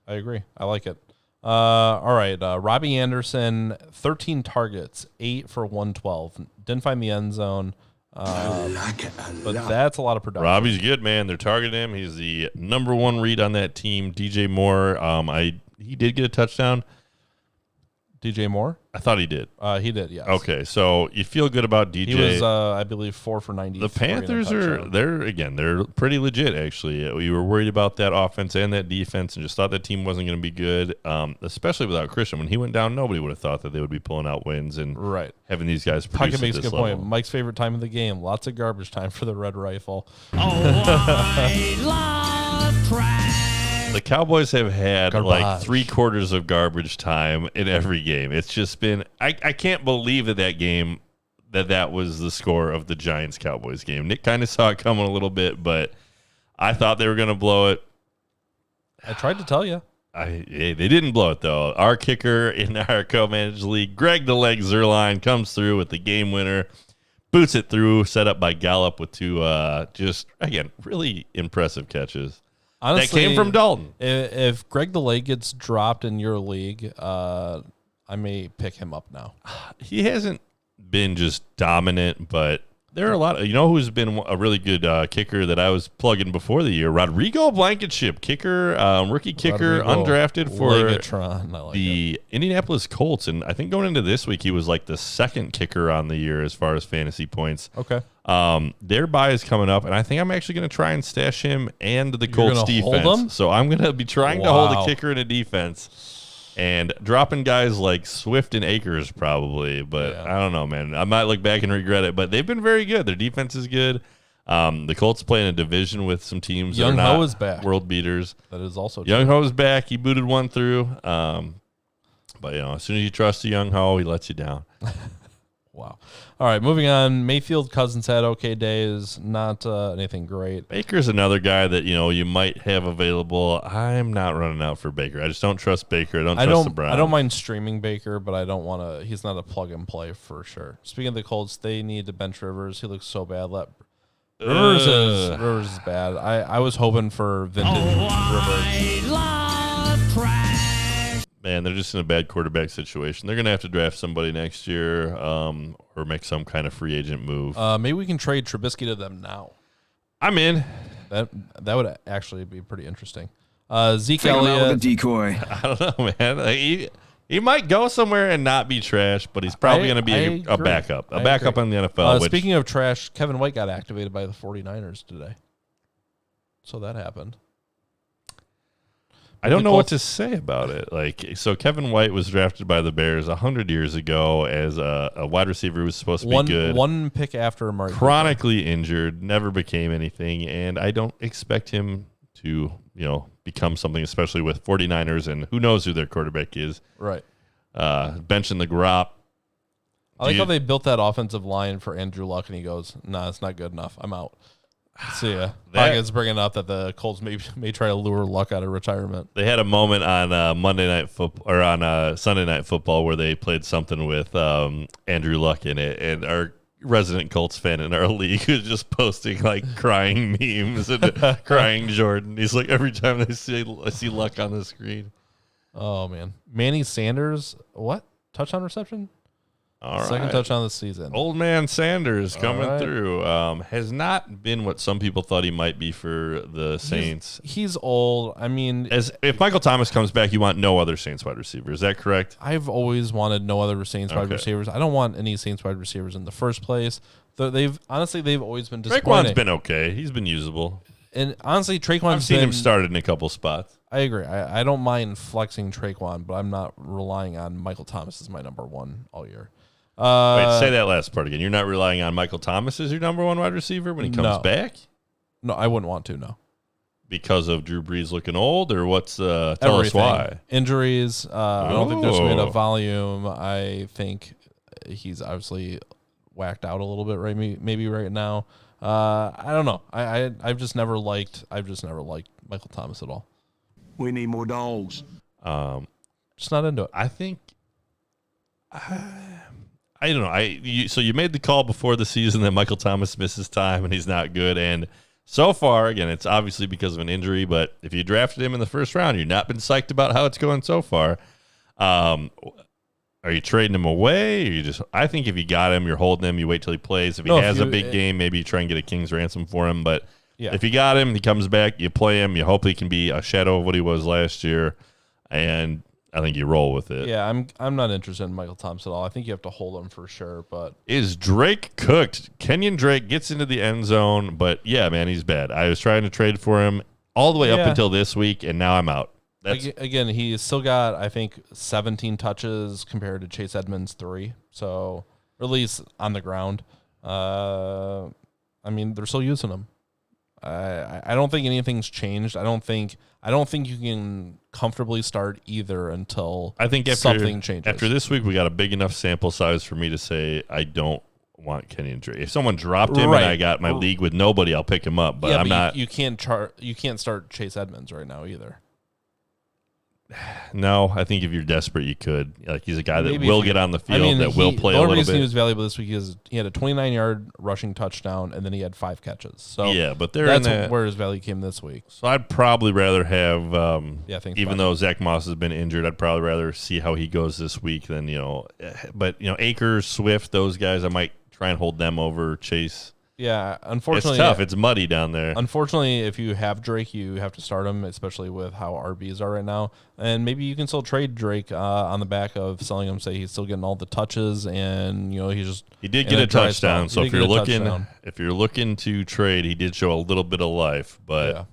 I agree. I like it. All right. Robbie Anderson, 13 targets, 8 for 112. Didn't find the end zone. But that's a lot of production. Robbie's good, man. They're targeting him. He's the number 1 read on that team. DJ Moore, he did get a touchdown. DJ Moore? I thought he did. He did, yes. Okay, so you feel good about DJ. He was, I believe, 4 for 90. The Panthers they're pretty legit, actually. We were worried about that offense and that defense and just thought that team wasn't going to be good, especially without Christian. When he went doon, nobody would have thought that they would be pulling out wins and having these guys produce Puckett makes at a this good level. point. Mike's favorite time of the game. Lots of garbage time for the Red Rifle. Oh, I love trash. The Cowboys have had Garbage. like 3/4 of garbage time in every game. It's just been I can't believe that game that was the score of the Giants-Cowboys game. Nick kind of saw it coming a little bit, but I thought they were going to blow it. I tried to tell you. They didn't blow it, though. Our kicker in our co-managed league, Greg the Leg Zerline, comes through with the game winner, boots it through, set up by Gallup with 2 just, again, really impressive catches. Honestly, that came from Dalton. If Greg DeLay gets dropped in your league, I may pick him up now. He hasn't been just dominant, but there are a lot of, who's been a really good kicker that I was plugging before the year? Rodrigo Blankenship, kicker, rookie kicker, undrafted for Legatron. I like the Indianapolis Colts. And I think going into this week, he was like the second kicker on the year as far as fantasy points. Okay. Their bye is coming up, and I think I'm actually going to try and stash him and the Colts defense. Hold him? So I'm going to be trying to hold a kicker in a defense. And dropping guys like Swift and Akers probably, but I don't know, man. I might look back and regret it, but they've been very good. Their defense is good. The Colts play in a division with some teams Young that are Ho not is back. world beaters. That is also true. Young Ho is back. He booted one through. But, as soon as you trust a Young Ho, he lets you down. Wow. All right, moving on. Mayfield Cousins had okay days, not anything great. Baker's another guy that, you might have available. I'm not running out for Baker. I just don't trust Baker. I don't trust the Browns. I don't mind streaming Baker, but I don't want to. He's not a plug and play for sure. Speaking of the Colts, they need to bench Rivers. He looks so bad. Rivers is bad. I was hoping for vintage Rivers. I love trash. Man, they're just in a bad quarterback situation. They're going to have to draft somebody next year or make some kind of free agent move. Maybe we can trade Trubisky to them now. I'm in. That would actually be pretty interesting. Zeke Take him out Elliott. with a decoy. I don't know, man. Like, he might go somewhere and not be trash, but he's probably going to be a backup. A backup in the NFL. Speaking of trash, Kevin White got activated by the 49ers today. So that happened. I don't know what to say about it. So Kevin White was drafted by the Bears 100 years ago as a wide receiver who was supposed to be good. One pick after Amari. Chronically injured, never became anything, and I don't expect him to, become something, especially with 49ers, and who knows who their quarterback is. Right. Benching the Grop. I like how they built that offensive line for Andrew Luck, and he goes, "Nah, it's not good enough. I'm out." See ya. It's bringing up that the Colts may try to lure Luck out of retirement. They had a moment on Monday Night Football or on Sunday Night Football where they played something with Andrew Luck in it, and our resident Colts fan in our league was just posting like crying memes and crying Jordan. He's like, every time I see Luck on the screen. Oh man, Manny Sanders, what touchdown reception? All right. Second touchdown this season. Old man Sanders coming through. Has not been what some people thought he might be for the Saints. He's old. I mean, if Michael Thomas comes back, you want no other Saints wide receiver. Is that correct? I've always wanted no other Saints wide receivers. I don't want any Saints wide receivers in the first place. They've always been disappointing. Traquan's been okay. He's been usable. And honestly, Traquan's I've seen him started in a couple spots. I agree. I don't mind flexing Traquan, but I'm not relying on Michael Thomas as my number one all year. Wait, say that last part again. You're not relying on Michael Thomas as your number one wide receiver when he comes back? No, I wouldn't want to, no. Because of Drew Brees looking old, or what's tell Everything. us why? Injuries. I don't think there's going to be enough volume. I think he's obviously whacked out a little bit maybe right now. I don't know. I've just never liked Michael Thomas at all. We need more dogs. Just not into it. I think I don't know. So you made the call before the season that Michael Thomas misses time and he's not good. And so far, again, it's obviously because of an injury. But if you drafted him in the first round, you've not been psyched about how it's going so far. Are you trading him away? Or you just? I think if you got him, you're holding him. You wait till he plays. If he has a big game, maybe you try and get a king's ransom for him. But if you got him, he comes back. You play him. You hope he can be a shadow of what he was last year. And I think you roll with it. Yeah, I'm not interested in Michael Thomas at all. I think you have to hold him for sure. But is Drake cooked? Kenyon Drake gets into the end zone, but yeah, man, he's bad. I was trying to trade for him all the way up until this week, and now I'm out. Again, he's still got, I think, 17 touches compared to Chase Edmonds' 3. So, or at least on the ground. I mean, they're still using him. I don't think anything's changed. I don't think you can comfortably start either until something changes. After this week, we got a big enough sample size for me to say I don't want Kenyon Drake. If someone dropped him and I got my league with nobody, I'll pick him up. But I'm not. You can't start Chase Edmonds right now either. No, I think if you're desperate, you could. Like, he's a guy that Maybe will if you- get on the field, that will play a The little only reason bit. he was valuable this week is he had a 29-yard rushing touchdown, and then he had 5 catches. So Yeah, but they're that's in that. where his value came this week. So I'd probably rather have, I think even fine. though Zach Moss has been injured, I'd probably rather see how he goes this week than, but, Akers, Swift, those guys, I might try and hold them over Chase. Yeah, unfortunately, It's tough. It's muddy down there. Unfortunately, if you have Drake, you have to start him, especially with how RBs are right now. And maybe you can still trade Drake on the back of selling him. Say he's still getting all the touches, and he did get a touchdown. So if you're looking to trade, he did show a little bit of life. But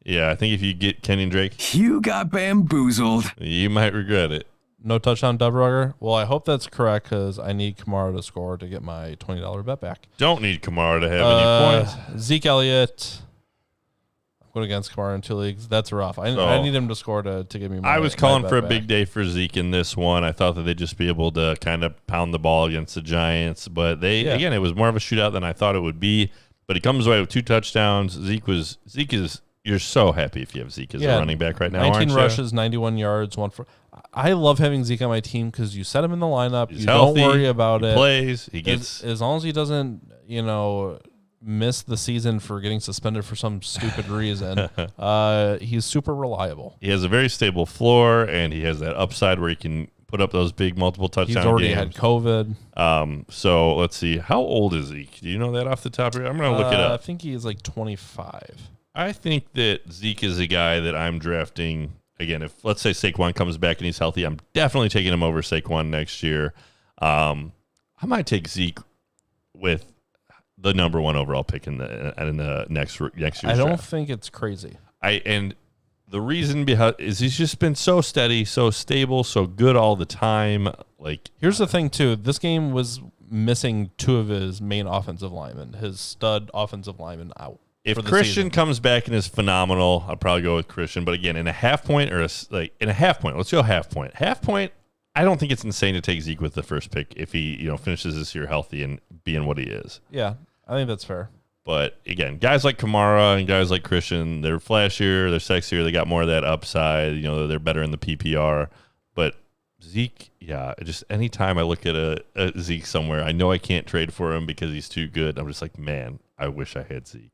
yeah, I think if you get Kenyon Drake, You got bamboozled. you might regret it. no touchdown, Dubberugger. Well, I hope that's correct because I need Kamara to score to get my $20 bet back. Don't need Kamara to have any points. Zeke Elliott. I'm going against Kamara in 2 leagues. That's rough. I need him to score to give me my I was calling my for a bet big back. day for Zeke in this one. I thought that they'd just be able to kind of pound the ball against the Giants. But again, it was more of a shootout than I thought it would be. But he comes away with 2 touchdowns. You're so happy if you have Zeke as a running back right now, 19 aren't you? rushes, 91 yards, 1 for. I love having Zeke on my team because you set him in the lineup. He's you healthy, don't worry about it. Plays. He gets as long as he doesn't, miss the season for getting suspended for some stupid reason. He's super reliable. He has a very stable floor, and he has that upside where he can put up those big multiple touchdown He's already games. had COVID. So let's see. How old is Zeke? Do you know that off the top of your head? I'm going to look it I up. think he's like 25. I think that Zeke is a guy that I'm drafting. Again, if let's say Saquon comes back and he's healthy, I'm definitely taking him over Saquon next year. I might take Zeke with the number 1 overall pick in the next year's I don't draft. think it's crazy. And the reason behind is he's just been so steady, so stable, so good all the time. Like, Here's the thing, too. This game was missing 2 of his main offensive linemen, his stud offensive linemen out. if for the Christian season. comes back and is phenomenal, I'll probably go with Christian. But again, in a half point let's go half point. Half point, I don't think it's insane to take Zeke with the first pick if he finishes this year healthy and being what he is. Yeah, I think that's fair. But again, guys like Kamara and guys like Christian, they're flashier, they're sexier, they got more of that upside. They're better in the PPR. But Zeke, just anytime I look at a Zeke somewhere, I know I can't trade for him because he's too good. I'm just like, man, I wish I had Zeke.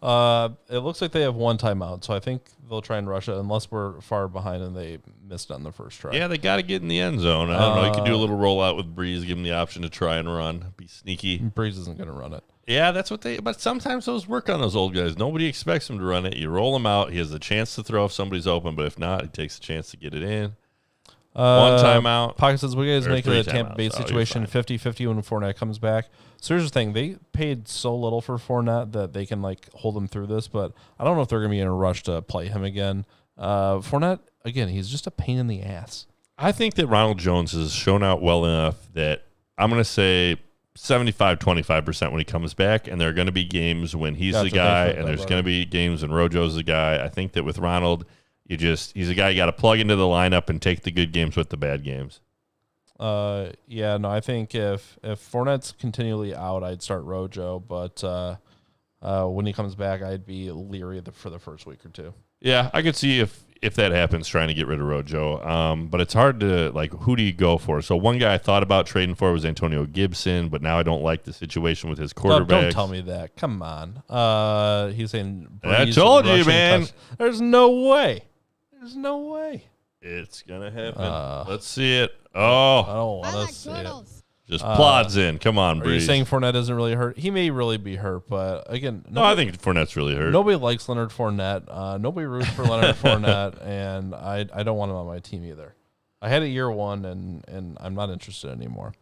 It looks like they have 1 timeout, so I think they'll try and rush it unless we're far behind and they missed on the first try. Yeah, they got to get in the end zone. I don't know. You could do a little rollout with Breeze, give him the option to try and run, be sneaky. Breeze isn't going to run it. Yeah, that's what but sometimes those work on those old guys. Nobody expects him to run it. You roll him out. He has the chance to throw if somebody's open, but if not, he takes a chance to get it in. 1 timeout. Pocket says, what do you guys Or make of 3 the Tampa timeouts. Bay Oh, you're situation? fine. 50-50 when Fournette comes back. So here's the thing. They paid so little for Fournette that they can hold him through this, but I don't know if they're going to be in a rush to play him again. Fournette, again, he's just a pain in the ass. I think that Ronald Jones has shown out well enough that I'm going to say 75-25% when he comes back, and there are going to be games when he's Gotcha, the guy, thanks for and that, there's going to be games when Rojo's the guy. I think that with Ronald, he's a guy you got to plug into the lineup and take the good games with the bad games. I think if Fournette's continually out, I'd start Rojo, but when he comes back, I'd be leery for the first week or 2. Yeah, I could see if that happens, trying to get rid of Rojo. But it's hard to, who do you go for? So one guy I thought about trading for was Antonio Gibson, but now I don't like the situation with his quarterback. Don't tell me that. Come on. He's saying I Breeze told you, rushing man. There's no way. There's no way. It's going to happen. Let's see it. Oh, I don't want to see it. just plods in. Come on, Are you Breeze. saying Fournette isn't really hurt? He may really be hurt, but again, No, I think Fournette's really hurt. nobody likes Leonard Fournette. Nobody roots for Leonard Fournette, and I don't want him on my team either. I had it year 1, and I'm not interested anymore.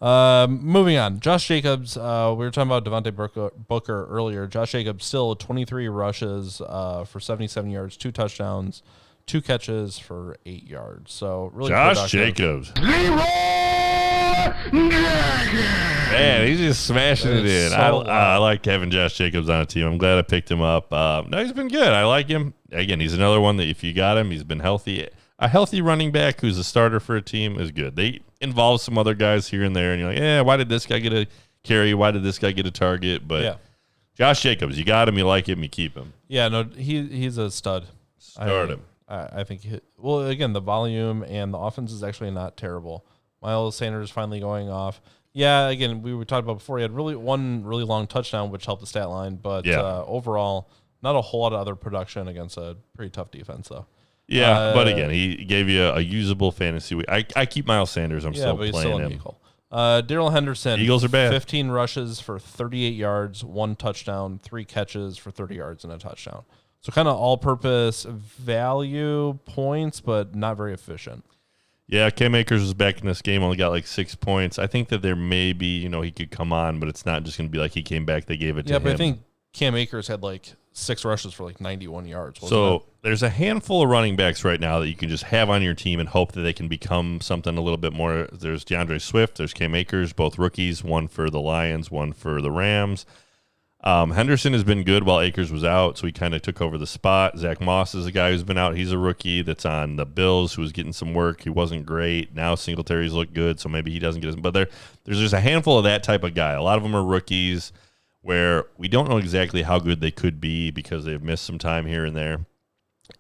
Moving on. Josh Jacobs, we were talking about Devontae Booker earlier. Josh Jacobs still 23 rushes for 77 yards, 2 touchdowns, 2 catches for 8 yards. So really Josh productive. Jacobs. Man, he's just smashing it in. So I like having Josh Jacobs on a team. I'm glad I picked him up. No, he's been good. I like him. Again, he's another one that if you got him, he's been healthy. A healthy running back who's a starter for a team is good. They involve some other guys here and there, and you're like, why did this guy get a carry? Why did this guy get a target? But Yeah. Josh Jacobs, you got him, you like him, you keep him. Yeah, no, he's a stud. Start him. I think, again, the volume and the offense is actually not terrible. Miles Sanders finally going off. Yeah, again, we were talking about before. He had one really long touchdown, which helped the stat line. But overall, not a whole lot of other production against a pretty tough defense, though. Yeah, but again, he gave you a usable fantasy week. I keep Miles Sanders. I'm still playing him. Eagle. Darrell Henderson. Eagles are bad. 15 rushes for 38 yards, 1 touchdown, 3 catches for 30 yards and a touchdown. So kind of all-purpose value points, but not very efficient. Yeah, Cam Akers was back in this game, only got like 6 points. I think that there may be, he could come on, but it's not just going to be like he came back, they gave it to him. Yeah, but I think Cam Akers had like 6 rushes for like 91 yards. So there's a handful of running backs right now that you can just have on your team and hope that they can become something a little bit more. There's DeAndre Swift, there's Cam Akers, both rookies, one for the Lions, one for the Rams. Henderson has been good while Akers was out, so he kind of took over the spot. Zach Moss is a guy who's been out. He's a rookie that's on the Bills who was getting some work. He wasn't great. Now Singletary's looked good, so maybe he doesn't get his. But there's just a handful of that type of guy. A lot of them are rookies where we don't know exactly how good they could be because they've missed some time here and there.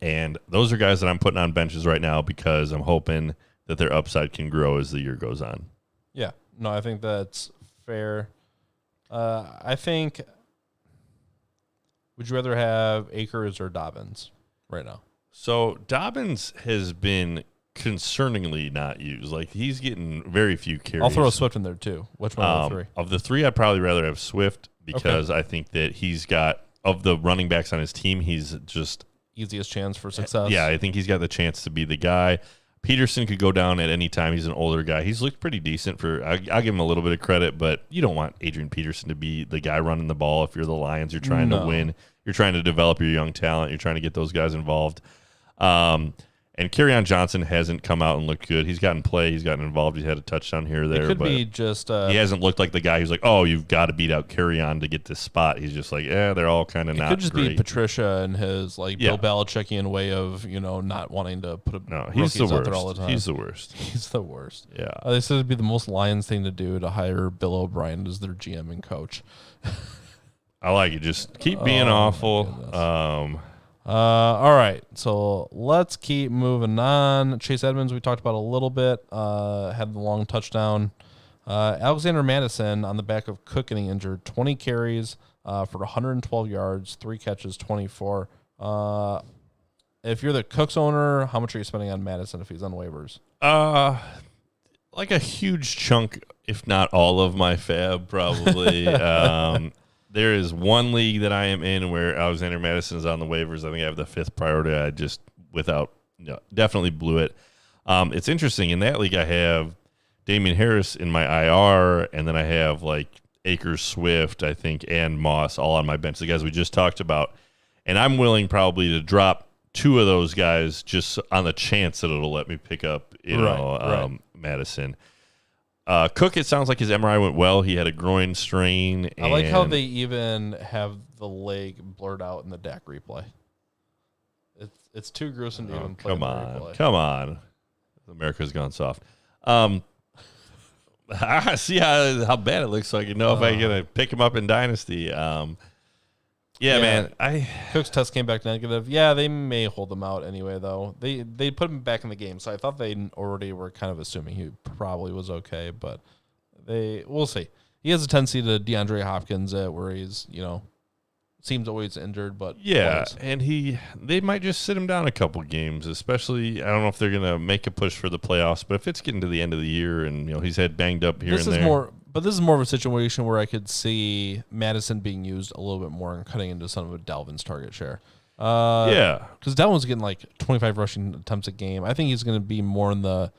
And those are guys that I'm putting on benches right now because I'm hoping that their upside can grow as the year goes on. Yeah. No, I think that's fair. I think... Would you rather have Akers or Dobbins right now? So Dobbins has been concerningly not used. Like, he's getting very few carries. I'll throw Swift in there, too. Which one of the three? Of the three, I'd probably rather have Swift because I think that he's got, of the running backs on his team, he's just... Easiest chance for success. Yeah, I think he's got the chance to be the guy. Peterson could go down at any time. He's an older guy. He's looked pretty decent for. I'll give him a little bit of credit, but you don't want Adrian Peterson to be the guy running the ball. If you're the Lions, you're trying to win. You're trying to develop your young talent. You're trying to get those guys involved. And Kerryon Johnson hasn't come out and looked good. He's gotten play. He's gotten involved. He's had a touchdown here or there. It could be just... he hasn't looked like the guy who's like, oh, you've got to beat out Kerryon to get this spot. He's just like, they're all kind of not great. It could just be Patricia and his Bill Belichickian way of, not wanting to put he's the out there all the worst. time. He's the worst. He's the worst. Yeah. They said it'd be the most Lions thing to do to hire Bill O'Brien as their GM and coach. I like it. Just keep being awful. All right, so let's keep moving on. Chase Edmonds, we talked about a little bit, had the long touchdown. Alexander Madison on the back of Cook getting injured, 20 carries for 112 yards, 3 catches, 24. If you're the Cooks owner, how much are you spending on Madison if he's on waivers? Like a huge chunk, if not all of my FAAB, probably. There is one league that I am in where Alexander Madison is on the waivers. I think I have the 5th priority. I just, definitely blew it. It's interesting. In that league, I have Damian Harris in my IR, and then I have Akers, Swift, I think, and Moss all on my bench, the guys we just talked about. And I'm willing probably to drop 2 of those guys just on the chance that it'll let me pick up, Madison. Cook, it sounds like his MRI went well. He had a groin strain. I like how they even have the leg blurred out in the DAC replay. It's too gruesome to even play the replay. Come on. America's gone soft. I see how bad it looks, so I can know if I'm going to pick him up in Dynasty. Man. Cook's test came back negative. Yeah, they may hold him out anyway, though. They put him back in the game, so I thought they already were kind of assuming he probably was okay, but we'll see. He has a tendency to DeAndre Hopkins where he's, seems always injured, but and they might just sit him down a couple games, especially, I don't know if they're going to make a push for the playoffs, but if it's getting to the end of the year and, he's had banged up here and there. But this is more of a situation where I could see Madison being used a little bit more and cutting into some of Dalvin's target share. Because Dalvin's getting 25 rushing attempts a game. I think he's going to be more in the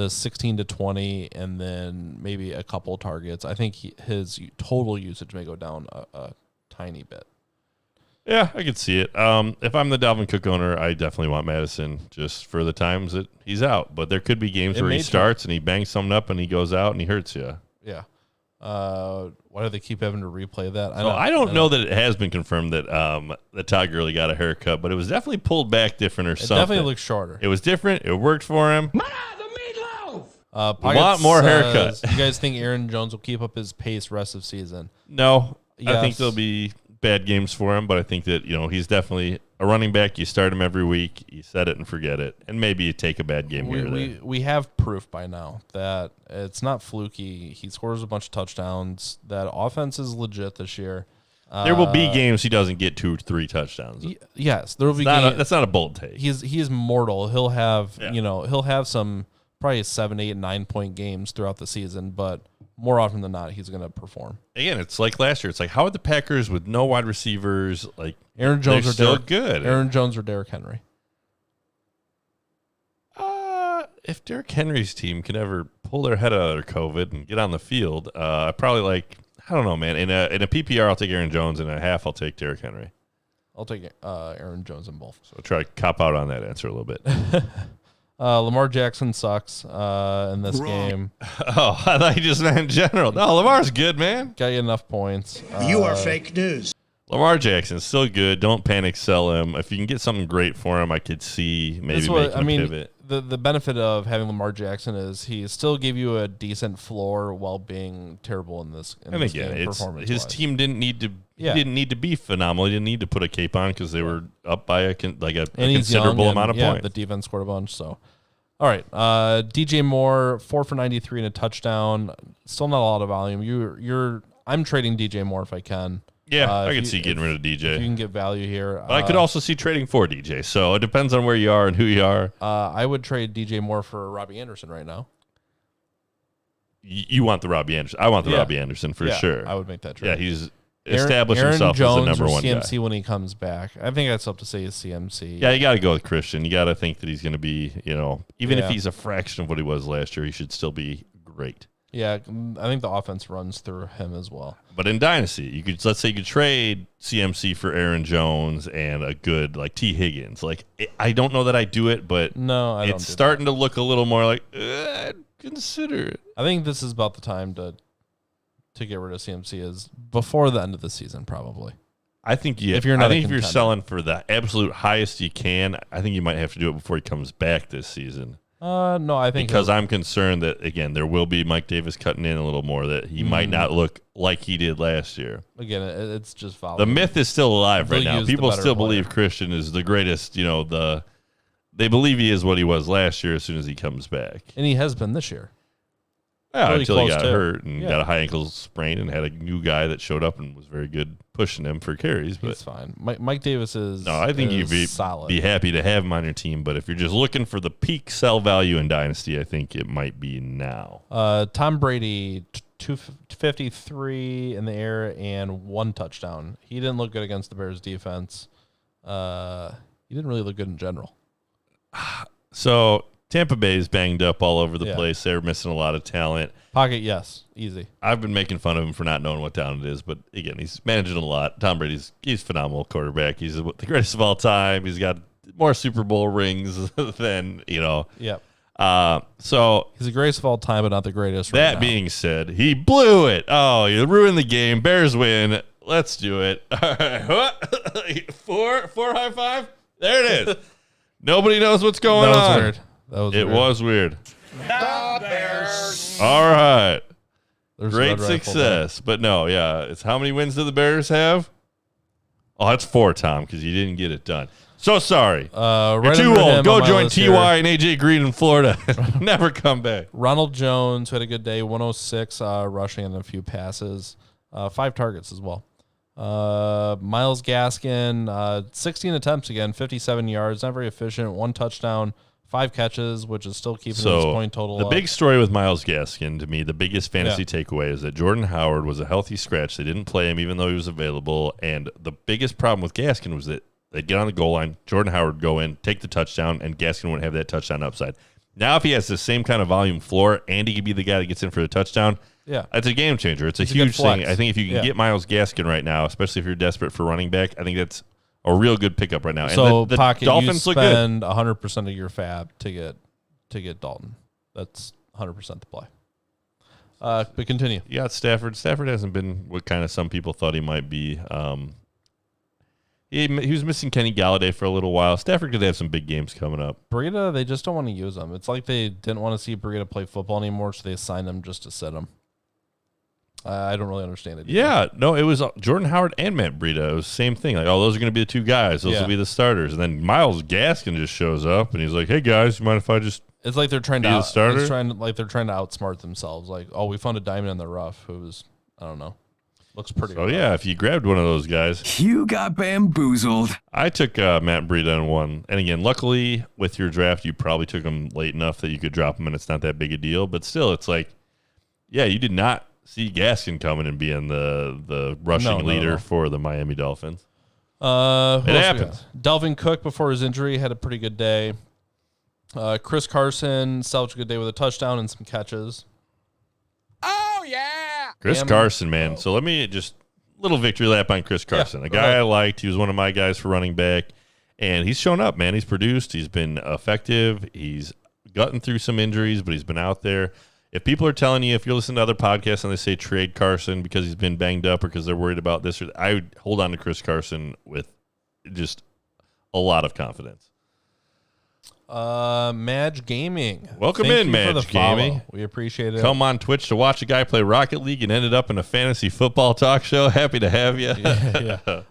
16 to 20 and then maybe a couple targets. I think his total usage may go down a tiny bit. Yeah, I could see it. If I'm the Dalvin Cook owner, I definitely want Madison just for the times that he's out. But there could be games where he starts and he bangs something up and he goes out and he hurts you. Yeah. Why do they keep having to replay that? I don't know that it has been confirmed that Todd Gurley got a haircut, but it was definitely pulled back different or something. It definitely looks shorter. It was different. It worked for him. The meatloaf! Want more haircut. You guys think Aaron Jones will keep up his pace rest of season? No. Yes. I think there'll be bad games for him, but I think that, he's definitely a running back, you start him every week, you set it and forget it, and maybe you take a bad game here or there. We have proof by now that it's not fluky. He scores a bunch of touchdowns. That offense is legit this year. There will be games he doesn't get 2 or 3 touchdowns. Yes, there will be games. That's not a bold take. He is mortal. He'll have he'll have some probably 7, 8, 9 point games throughout the season, but more often than not, he's going to perform. Again, it's like last year. It's like, how are the Packers with no wide receivers? Like Aaron Jones or still Derrick, good. Aaron Jones or Derrick Henry. If Derrick Henry's team can ever pull their head out of their COVID and get on the field, I probably I don't know, man. In a PPR, I'll take Aaron Jones. In a half, I'll take Derrick Henry. I'll take Aaron Jones in both. So try to cop out on that answer a little bit. Lamar Jackson sucks in this game. Oh, I thought you just meant in general. No, Lamar's good, man. Got you enough points. You are fake news. Lamar Jackson's still good. Don't panic sell him. If you can get something great for him, I could see maybe making a pivot. The benefit of having Lamar Jackson is he still gave you a decent floor while being terrible in this game, performance. His team didn't need to. He didn't need to be phenomenal. He didn't need to put a cape on because they were up by a considerable amount of points. The defense scored a bunch. So, all right, DJ Moore 4 for 93 and a touchdown. Still not a lot of volume. I'm trading DJ Moore if I can. Yeah, I can see getting rid of DJ. If you can get value here. But I could also see trading for DJ. So it depends on where you are and who you are. I would trade DJ Moore for Robbie Anderson right now. You want the Robbie Anderson. I want the Robbie Anderson for sure. I would make that trade. Yeah, he's established himself Jones as the number one CMC guy. when he comes back. I think that's up to say is CMC. Yeah, you got to go with Christian. You got to think that he's going to be, even if he's a fraction of what he was last year, he should still be great. Yeah, I think the offense runs through him as well. But in Dynasty, let's say you could trade CMC for Aaron Jones and a good T. Higgins. I don't know that I do it, but no, it's starting to look a little more like I'd consider it. I think this is about the time to get rid of CMC is before the end of the season, probably. I think if you're selling for the absolute highest you can, I think you might have to do it before he comes back this season. No, I think because I'm concerned that again there will be Mike Davis cutting in a little more, that he might not look like he did last year. Again, it's just volume. The myth is still alive right now. People still believe Christian is the greatest. They believe he is what he was last year as soon as he comes back, and he has been this year. Yeah, until he got hurt and got a high ankle sprain and had a new guy that showed up and was very good pushing him for carries. But it's fine. Mike Davis is I think you'd be solid. Be happy to have him on your team. But if you're just looking for the peak sell value in Dynasty, I think it might be now. Tom Brady, 253 in the air and 1 touchdown. He didn't look good against the Bears defense. He didn't really look good in general. So Tampa Bay is banged up all over the place. They're missing a lot of talent. Pocket, yes. Easy. I've been making fun of him for not knowing what down it is, but again, he's managing a lot. Tom Brady's a phenomenal quarterback. He's the greatest of all time. He's got more Super Bowl rings than, Yep. So he's the greatest of all time, but not the greatest. That being said, he blew it. Oh, you ruined the game. Bears win. Let's do it. All right. Four high five. There it is. Nobody knows what's going on. Weird. It was weird. The Bears. All right. There's great success. But no, it's how many wins do the Bears have? Oh, that's 4, Tom, because you didn't get it done. So sorry. You're too old. Go join T.Y. and A.J. Green in Florida. Never come back. Ronald Jones had a good day, 106 rushing and a few passes. 5 targets as well. Myles Gaskin, 16 attempts again, 57 yards, not very efficient, 1 touchdown, 5 catches, which is still keeping his point total the up. Big story with Myles Gaskin, to me, the biggest fantasy takeaway is that Jordan Howard was a healthy scratch. They didn't play him even though he was available. And the biggest problem with Gaskin was that they'd get on the goal line, Jordan Howard would go in, take the touchdown, and Gaskin wouldn't have that touchdown upside. Now, if he has the same kind of volume floor and he could be the guy that gets in for the touchdown, it's a game changer. It's a huge thing. I think if you can get Myles Gaskin right now, especially if you're desperate for running back, I think that's a real good pickup right now. So, and the Pocket, Dolphins you look good. spend 100% of your FAAB to get Dalton. That's 100% the play. But continue. You got Stafford. Stafford hasn't been what kind of some people thought he might be. He was missing Kenny Galladay for a little while. Stafford could have some big games coming up. Breida, they just don't want to use him. It's like they didn't want to see Breida play football anymore, so they signed him just to sit him. I don't really understand it. Yeah, no, it was Jordan Howard and Matt Breida. It was the same thing. Like, oh, those are going to be the two guys. Those will be the starters. And then Myles Gaskin just shows up, and he's like, hey, guys, you mind if I just It's like they're trying be to the starter? It's trying to, like they're trying to outsmart themselves. Like, oh, we found a diamond in the rough. Who was, I don't know. Looks pretty. Oh, yeah, if you grabbed one of those guys. You got bamboozled. I took Matt Breida in one. And again, luckily, with your draft, you probably took him late enough that you could drop him, and it's not that big a deal. But still, it's like, yeah, you did not see Gaskin coming and being the rushing leader for the Miami Dolphins. It happens. Delvin Cook, before his injury, had a pretty good day. Chris Carson salvaged a good day with a touchdown and some catches. Oh, yeah. Chris Carson, man. So let me just little victory lap on Chris Carson. A guy I liked. He was one of my guys for running back, and he's shown up, man. He's produced. He's been effective. He's gotten through some injuries, but he's been out there. If people are telling you, if you're listening to other podcasts and they say trade Carson because he's been banged up or because they're worried about this, I would hold on to Chris Carson with just a lot of confidence. Madge Gaming. Welcome Thank in, you for Madge the follow. Gaming. We appreciate it. Come on Twitch to watch a guy play Rocket League and ended up in a fantasy football talk show. Happy to have you.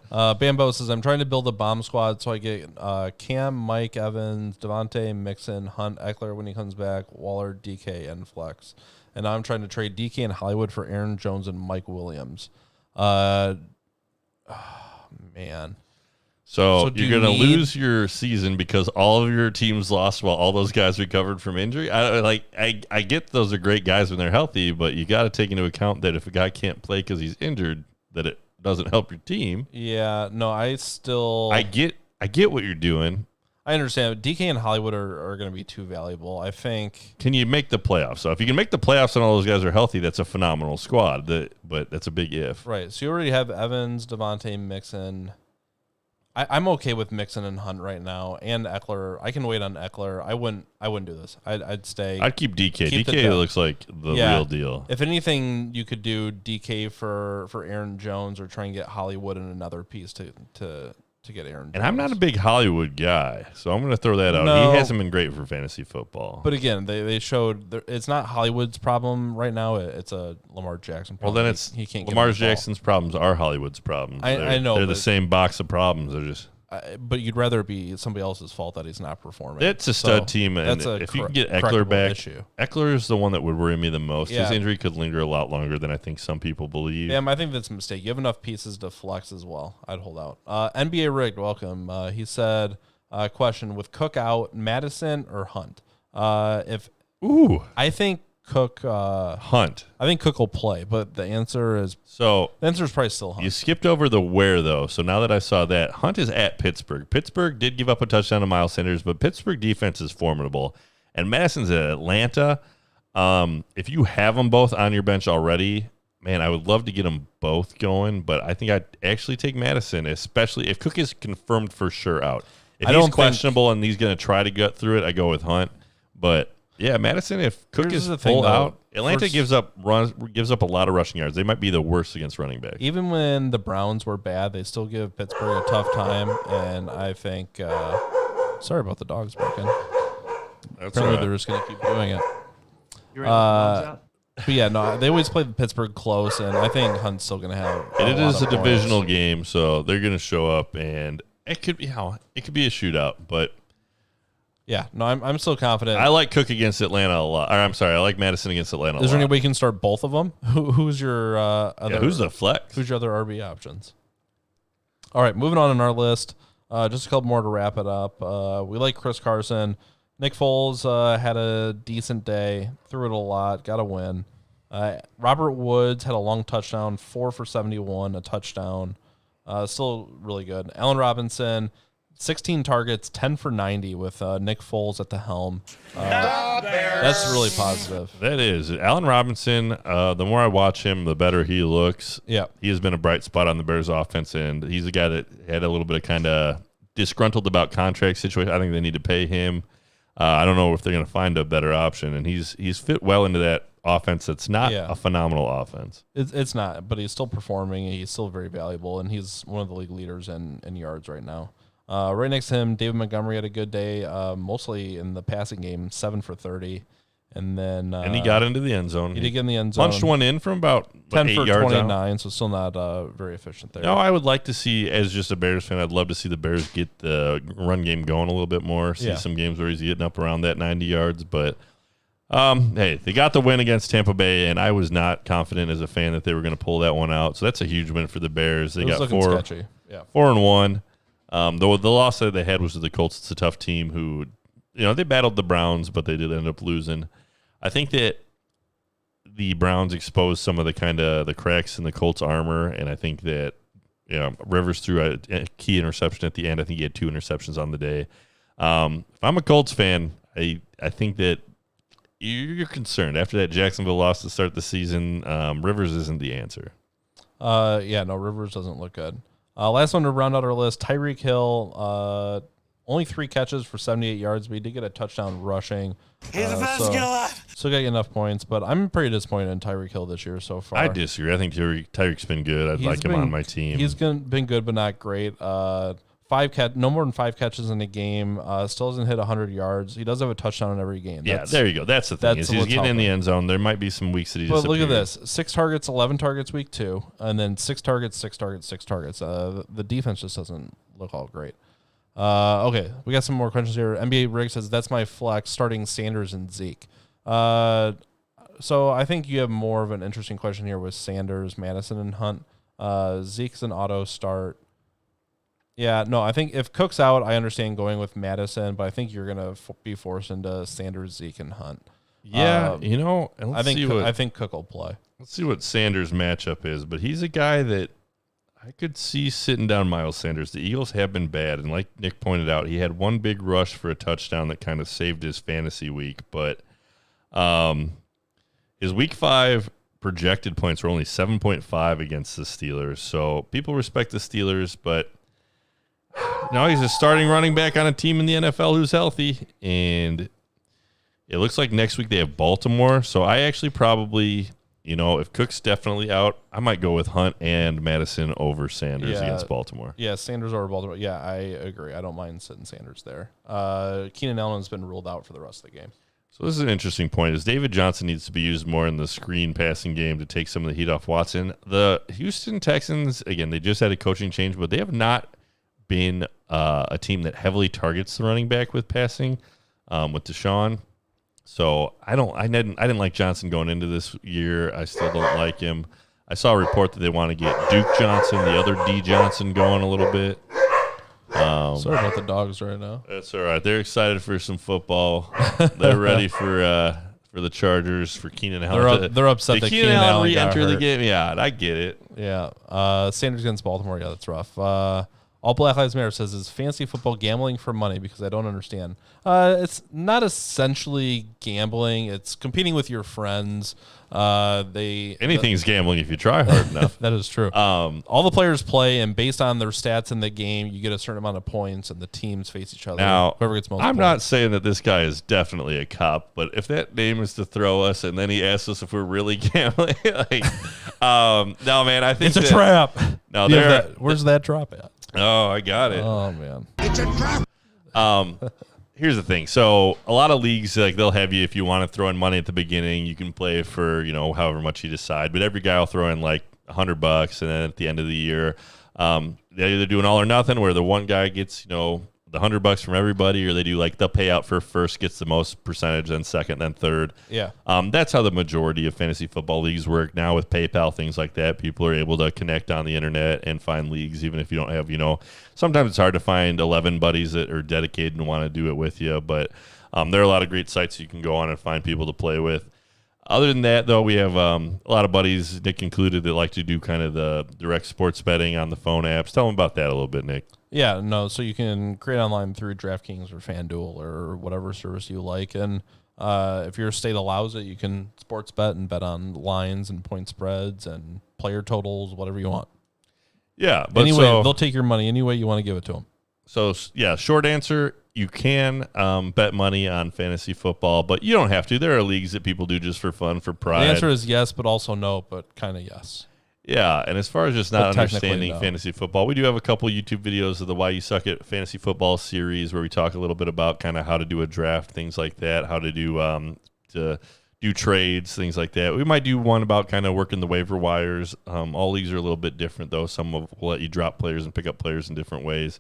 Bambo says, I'm trying to build a bomb squad so I get Cam, Mike, Evans, Devontae, Mixon, Hunt, Eckler when he comes back, Waller, DK, and Flex. And now I'm trying to trade DK and Hollywood for Aaron Jones and Mike Williams. Man. So do you're going to you lose your season because all of your teams lost while all those guys recovered from injury. I get those are great guys when they're healthy, but you got to take into account that if a guy can't play because he's injured, that it doesn't help your team. Yeah, no, I get what you're doing. I understand. DK and Hollywood are going to be too valuable. I think. Can you make the playoffs? So if you can make the playoffs and all those guys are healthy, that's a phenomenal squad. But that's a big if. Right. So you already have Evans, Devontae, Mixon. I'm okay with Mixon and Hunt right now, and Eckler. I can wait on Eckler. I wouldn't do this. I'd stay. I'd keep DK. DK looks like the real deal. If anything, you could do DK for Aaron Jones or try and get Hollywood in another piece to get Aaron Jones. And I'm not a big Hollywood guy, so I'm going to throw that out. No. He hasn't been great for fantasy football. But again, they showed it's not Hollywood's problem right now. It's a Lamar Jackson problem. Well, then it's he can't. Lamar Jackson's problems are Hollywood's problems. I know they're the same box of problems. They're just. But you'd rather it be somebody else's fault that he's not performing. It's a stud team, and if you can get Eckler back, Eckler is the one that would worry me the most. Yeah. His injury could linger a lot longer than I think some people believe. Yeah, I think that's a mistake. You have enough pieces to flex as well. I'd hold out. NBA Rigged, welcome. He said, question, with Cook out, Madison or Hunt? I think Cook Hunt. I think Cook will play, but the answer is probably still Hunt. You skipped over the where though, so now that I saw that, Hunt is at Pittsburgh. Pittsburgh did give up a touchdown to Miles Sanders, but Pittsburgh defense is formidable, and Madison's at Atlanta. If you have them both on your bench already, man, I would love to get them both going, but I think I'd actually take Madison, especially if Cook is confirmed for sure out. If he's questionable and he's going to try to get through it, I go with Hunt, but. Yeah, Madison. If Cook is full out, Atlanta gives up a lot of rushing yards. They might be the worst against running backs. Even when the Browns were bad, they still give Pittsburgh a tough time. And I think, sorry about the dogs barking. Apparently they're just going to keep doing it. But yeah, no, they always play Pittsburgh close, and I think Hunt's still going to have. It is a divisional game, so they're going to show up, and it could be a shootout, but. Yeah, no, I'm still confident. I like Cook against Atlanta a lot. I like Madison against Atlanta a lot. Is there any way you can start both of them? Who's your other? Yeah, who's the flex? Who's your other RB options? All right, moving on in our list. Just a couple more to wrap it up. We like Chris Carson. Nick Foles had a decent day, threw it a lot, got a win. Robert Woods had a long touchdown, 4 for 71, a touchdown. Still really good. Allen Robinson, 16 targets, 10 for 90 with Nick Foles at the helm. That's really positive. That is. Allen Robinson, the more I watch him, the better he looks. Yeah. He has been a bright spot on the Bears offense, and he's a guy that had a little bit of kind of disgruntled about contract situation. I think they need to pay him. I don't know if they're going to find a better option, and he's fit well into that offense that's not a phenomenal offense. It's not, but he's still performing. He's still very valuable, and he's one of the league leaders in yards right now. Right next to him, David Montgomery had a good day, mostly in the passing game, 7 for 30. And then and he got into the end zone. He did get in the end zone. Punched one in from about 10 8 for yards out? 29, so still not very efficient there. No, I would like to see, as just a Bears fan, I'd love to see the Bears get the run game going a little bit more. See some games where he's getting up around that 90 yards. But, hey, they got the win against Tampa Bay, and I was not confident as a fan that they were going to pull that one out. So that's a huge win for the Bears. They got 4-1. The loss that they had was to the Colts. It's a tough team who, they battled the Browns, but they did end up losing. I think that the Browns exposed some of the cracks in the Colts' armor, and I think that Rivers threw a key interception at the end. I think he had 2 interceptions on the day. If I'm a Colts fan, I think that you're concerned after that Jacksonville loss to start the season. Rivers isn't the answer. Rivers doesn't look good. Last one to round out our list, Tyreek Hill. Only 3 catches for 78 yards, but he did get a touchdown rushing. He's the best killer. Still got enough points, but I'm pretty disappointed in Tyreek Hill this year so far. I disagree. I think Tyreek's been good. I'd like him on my team. He's been good, but not great. No more than 5 catches in a game. Still doesn't hit 100 yards. He does have a touchdown in every game. There you go. That's the thing. He's getting in the end zone. There might be some weeks that he disappears. But look at this: 6 targets, 11 targets week 2, and then 6 targets, 6 targets, 6 targets. The defense just doesn't look all great. Okay, we got some more questions here. NBA Rig says, that's my flex, starting Sanders and Zeke. So I think you have more of an interesting question here with Sanders, Madison, and Hunt. Zeke's an auto start. Yeah, no, I think if Cook's out, I understand going with Madison, but I think you're going to be forced into Sanders, Zeke, and Hunt. Yeah, and I think Cook will play. Let's see what Sanders' matchup is, but he's a guy that I could see sitting down Miles Sanders. The Eagles have been bad, and like Nick pointed out, he had one big rush for a touchdown that kind of saved his fantasy week, but his week 5 projected points were only 7.5 against the Steelers, so people respect the Steelers, but now he's a starting running back on a team in the NFL who's healthy, and it looks like next week they have Baltimore, so I actually probably... if Cook's definitely out, I might go with Hunt and Madison over Sanders against Baltimore. Yeah, Sanders over Baltimore. Yeah, I agree. I don't mind sitting Sanders there. Keenan Allen's been ruled out for the rest of the game. So this is an interesting point. Is David Johnson needs to be used more in the screen passing game to take some of the heat off Watson. The Houston Texans, again, they just had a coaching change, but they have not been a team that heavily targets the running back with passing with Deshaun. So I didn't like Johnson going into this year. I still don't like him. I saw a report that they want to get Duke Johnson, the other D Johnson, going a little bit. Sorry about the dogs right now. That's all right. They're excited for some football. They're ready for the Chargers, for Keenan Allen. They're upset that Keenan Allen re-enter the game. Yeah, I get it. Yeah. Sanders against Baltimore. Yeah, that's rough. All Black Lives Matter says is fantasy football gambling for money because I don't understand. It's not essentially gambling. It's competing with your friends. Anything's gambling if you try hard enough. That is true. All the players play, and based on their stats in the game, you get a certain amount of points, and the teams face each other. Now, whoever gets most I'm points. not saying that this guy is definitely a cop, but if that name is to throw us, and then he asks us if we're really gambling, no, man, I think it's a trap. No, where's that drop at? Oh, I got it. Oh man, It's a trap. Here's the thing. So a lot of leagues, they'll have you, if you want to throw in money at the beginning, you can play for, however much you decide. But every guy will throw in like $100, and then at the end of the year, they either do an all or nothing, where the one guy gets, the $100 from everybody, or they do like the payout for first gets the most percentage, then second, then third. Yeah. That's how the majority of fantasy football leagues work now with PayPal, things like that. People are able to connect on the internet and find leagues, even if you don't have, sometimes it's hard to find 11 buddies that are dedicated and want to do it with you. But there are a lot of great sites you can go on and find people to play with. Other than that, though, we have a lot of buddies, Nick included, that like to do kind of the direct sports betting on the phone apps. Tell them about that a little bit, Nick. Yeah, no, so you can create online through DraftKings or FanDuel or whatever service you like. And if your state allows it, you can sports bet and bet on lines and point spreads and player totals, whatever you want. Yeah. But anyway, they'll take your money any way you want to give it to them. So, yeah, short answer, you can bet money on fantasy football, but you don't have to. There are leagues that people do just for fun, for pride. The answer is yes, but also no, but kind of yes. Yeah, and as far as just not understanding fantasy football, we do have a couple YouTube videos of the Why You Suck at Fantasy Football series where we talk a little bit about kind of how to do a draft, things like that, how to do to do trades, things like that. We might do one about kind of working the waiver wires. All leagues are a little bit different, though. Some will let you drop players and pick up players in different ways.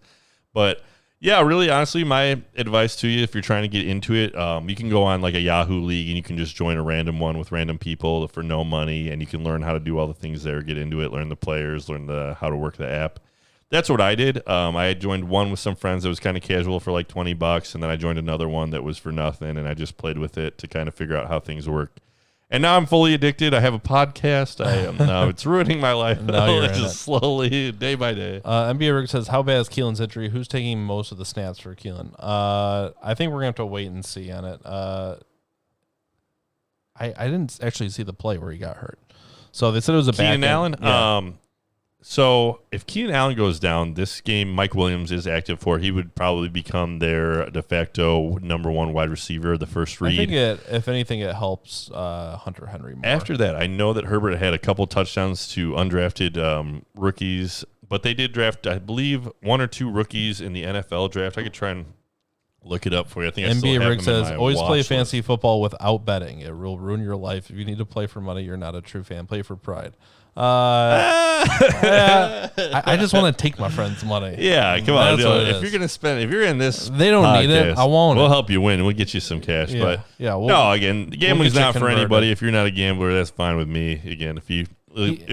But yeah, really, honestly, my advice to you, if you're trying to get into it, you can go on like a Yahoo league and you can just join a random one with random people for no money, and you can learn how to do all the things there, get into it, learn the players, learn how to work the app. That's what I did. I joined one with some friends that was kind of casual for like $20, and then I joined another one that was for nothing, and I just played with it to kind of figure out how things worked. And now I'm fully addicted. I have a podcast. It's ruining my life. Now you're in just slowly, day by day. NBA Rick says, how bad is Keelan's injury? Who's taking most of the snaps for Keelan? I think we're going to have to wait and see on it. I didn't actually see the play where he got hurt. So they said it was a back Keenan Allen? Yeah. So if Keenan Allen goes down, this game Mike Williams is active for. He would probably become their de facto number one wide receiver, the first read. I think if anything, it helps Hunter Henry more. After that, I know that Herbert had a couple touchdowns to undrafted rookies, but they did draft, I believe, 1 or 2 rookies in the NFL draft. I could try and look it up for you. I think I still NBA have Rick them in says, my always play watch fantasy list. football without betting. It will ruin your life. If you need to play for money, you're not a true fan. Play for pride. I just want to take my friend's money. Yeah, come on. That's what it If is. you're going to spend, if you're in this They don't need it. podcast, I won't. We'll help you win. We'll get you some cash. Yeah, But yeah, no, again, gambling's get you not for converted. anybody. If you're not a gambler, that's fine with me. Again,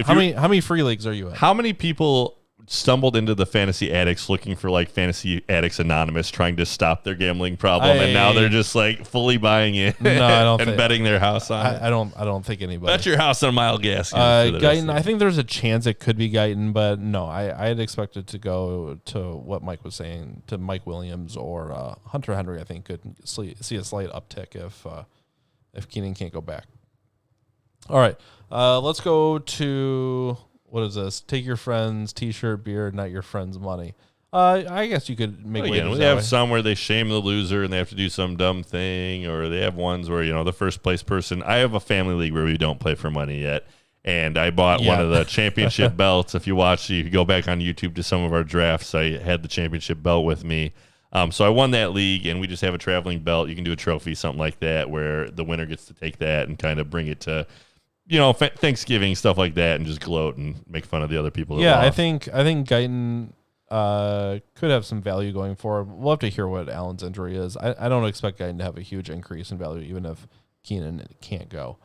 How many free leagues are you in? How many people stumbled into the Fantasy Addicts looking for like Fantasy Addicts Anonymous, trying to stop their gambling problem, and now they're just like fully buying it No, I don't and think- betting their house on it? I don't think anybody. Bet your house on a mile gas. Guyton, I think there's a chance it could be Guyton, but no, I had expected to go to what Mike was saying, to Mike Williams or Hunter Henry. I think could see a slight uptick if Keenan can't go back. All right, let's go to, what is this? Take your friend's T-shirt, beer, not your friend's money. I guess you could make waivers Again, they that have way. some where they shame the loser and they have to do some dumb thing, or they have ones where, the first place person. I have a family league where we don't play for money yet, and I bought one of the championship belts. If you watch, you could go back on YouTube to some of our drafts. I had the championship belt with me. So I won that league, and we just have a traveling belt. You can do a trophy, something like that, where the winner gets to take that and kind of bring it to, Thanksgiving, stuff like that, and just gloat and make fun of the other people. Yeah, I think Guyton could have some value going forward. We'll have to hear what Allen's injury is. I don't expect Guyton to have a huge increase in value, even if Keenan can't go.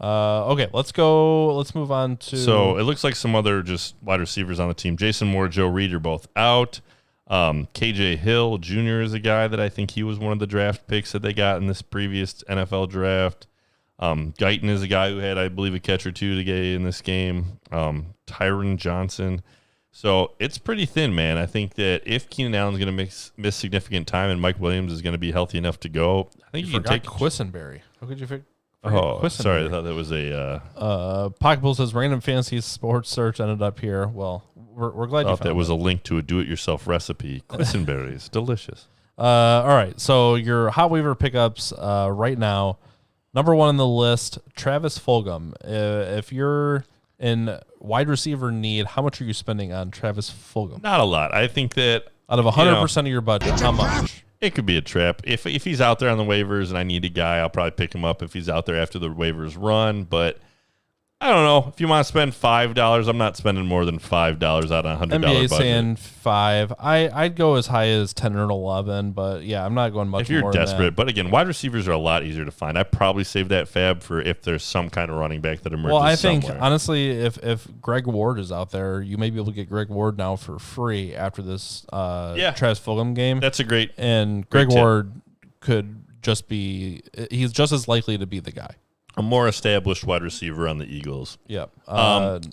Okay, let's go. Let's move on to. So it looks like some other just wide receivers on the team. Jason Moore, Joe Reed are both out. KJ Hill Jr. is a guy that I think he was one of the draft picks that they got in this previous NFL draft. Guyton is a guy who had, I believe, a catch or two to get in this game. Tyron Johnson. So it's pretty thin, man. I think that if Keenan Allen's going to miss significant time and Mike Williams is going to be healthy enough to go, I think you can take Quisenberry. How could you forget Quisenberry? Sorry, I thought that was a. Pocketbull says random fantasy sports search ended up here. Well, we're glad you thought found that was it. a link to a do-it-yourself recipe. Quisenberries, delicious. All right, so your hot waiver pickups right now. Number one on the list, Travis Fulgham. If you're in wide receiver need, how much are you spending on Travis Fulgham? Not a lot. I think that Out of 100% of your budget, how much? it could be a trap. If he's out there on the waivers and I need a guy, I'll probably pick him up if he's out there after the waivers run. But I don't know. If you want to spend $5, I'm not spending more than $5 out on a $100 NBA budget. saying 5. I'd go as high as 10 or 11, but yeah, I'm not going much If you're more than desperate, that. but again, wide receivers are a lot easier to find. I probably save that FAAB for if there's some kind of running back that emerges. Well, I think somewhere. honestly, if Greg Ward is out there, you may be able to get Greg Ward now for free after this Travis Fulgham game. That's a great. And great Greg tip. Ward could just be, he's just as likely to be the guy. A more established wide receiver on the Eagles. Yep.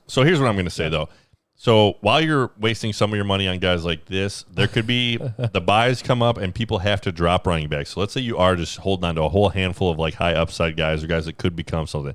So here's what I'm going to say, though. So while you're wasting some of your money on guys like this, there could be the buys come up and people have to drop running backs. So let's say you are just holding on to a whole handful of like high upside guys or guys that could become something.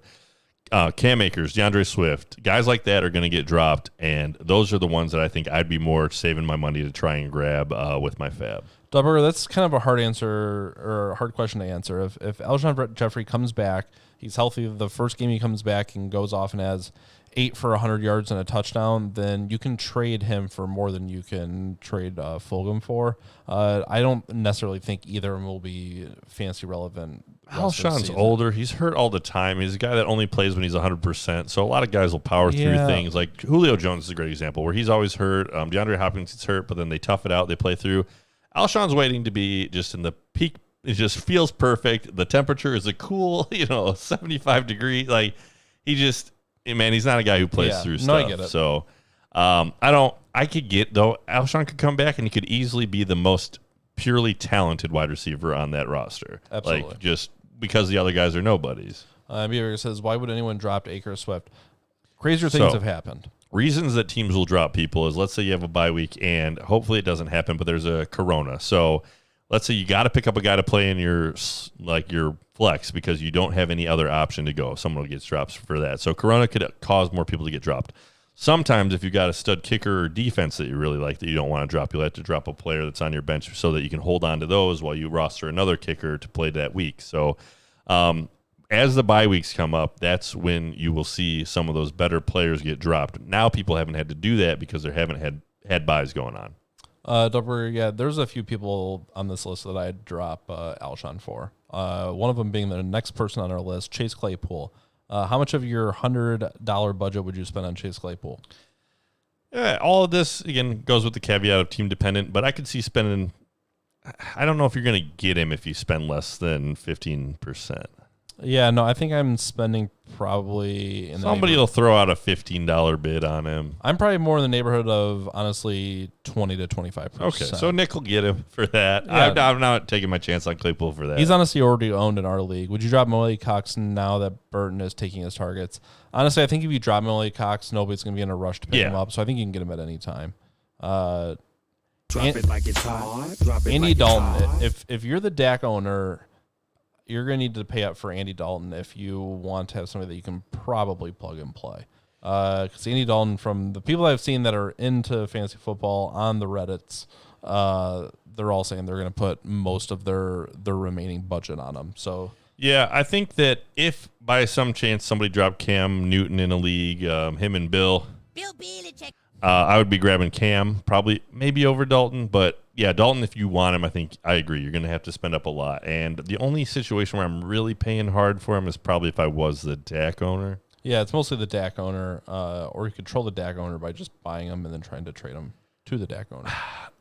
Cam Akers, DeAndre Swift, guys like that are going to get dropped, and those are the ones that I think I'd be more saving my money to try and grab with my FAAB. Dubber, that's kind of a hard answer or a hard question to answer. If Alshon Jeffrey comes back, he's healthy, the first game he comes back and goes off and has 8 for 100 yards and a touchdown, then you can trade him for more than you can trade Fulgham for. I don't necessarily think either of them will be fantasy relevant rest of the Alshon's season. older. He's hurt all the time. He's a guy that only plays when he's 100%. So a lot of guys will power through things. Like Julio Jones is a great example where he's always hurt. DeAndre Hopkins is hurt, but then they tough it out. They play through. Alshon's waiting to be just in the peak. It just feels perfect. The temperature is a cool, 75 degree. Like he's not a guy who plays through stuff. I get it. So I could get though. Alshon could come back and he could easily be the most purely talented wide receiver on that roster. Absolutely. Like just because the other guys are nobodies. Beaver says, why would anyone drop Acre Swift? Crazier things have happened. Reasons that teams will drop people is, let's say you have a bye week and hopefully it doesn't happen, but there's a corona. So let's say you got to pick up a guy to play in your flex because you don't have any other option to go. Someone gets dropped for that. So corona could cause more people to get dropped. Sometimes if you got a stud kicker or defense that you really like that you don't want to drop, you'll have to drop a player that's on your bench so that you can hold on to those while you roster another kicker to play that week. So as the bye weeks come up, that's when you will see some of those better players get dropped. Now people haven't had to do that because they haven't had buys going on. There's a few people on this list that I'd drop Alshon for. One of them being the next person on our list, Chase Claypool. How much of your $100 budget would you spend on Chase Claypool? Yeah, all of this, again, goes with the caveat of team dependent, but I could see spending, I don't know if you're going to get him if you spend less than 15%. Yeah, no, I think I'm spending probably Somebody will throw out a $15 bid on him. I'm probably more in the neighborhood of, honestly, 20 to 25%. Okay, so Nick will get him for that. Yeah. I'm not taking my chance on Claypool for that. He's honestly already owned in our league. Would you drop Molly Cox now that Burton is taking his targets? Honestly, I think if you drop Molly Cox, nobody's going to be in a rush to pick him up, so I think you can get him at any time. Drop it like it's hot. Drop it Andy like Dalton, it's hot. if you're the Dak owner, you're going to need to pay up for Andy Dalton if you want to have somebody that you can probably plug and play. Because Andy Dalton, from the people I've seen that are into fantasy football on the Reddits, they're all saying they're going to put most of their remaining budget on him. So yeah, I think that if by some chance somebody dropped Cam Newton in a league, him and Bill Belichick, I would be grabbing Cam, probably maybe over Dalton, but yeah, Dalton, if you want him, I think I agree. You're going to have to spend up a lot. And the only situation where I'm really paying hard for him is probably if I was the Dak owner. Yeah, it's mostly the Dak owner, or you control the Dak owner by just buying him and then trying to trade him to the Dak owner.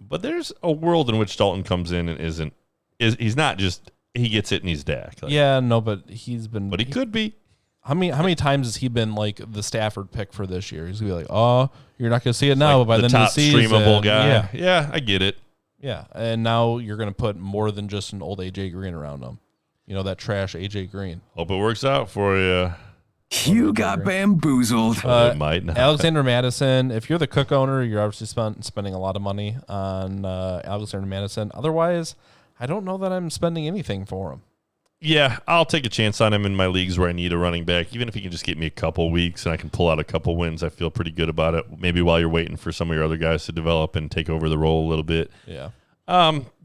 But there's a world in which Dalton comes in and he's not just, he gets it and he's Dak. Like, yeah, no, but he's been. But he could be. How many times has he been like the Stafford pick for this year? He's gonna be like, oh, you're not gonna see it now, like but by the end of the season, streamable guy. Yeah, I get it. Yeah, and now you're gonna put more than just an old AJ Green around him. That trash AJ Green. Hope it works out for you. You got bamboozled. It might not. Alexander Madison. If you're the Cook owner, you're obviously spending a lot of money on Alexander Madison. Otherwise, I don't know that I'm spending anything for him. Yeah, I'll take a chance on him in my leagues where I need a running back. Even if he can just get me a couple weeks and I can pull out a couple wins, I feel pretty good about it. Maybe while you're waiting for some of your other guys to develop and take over the role a little bit. Yeah.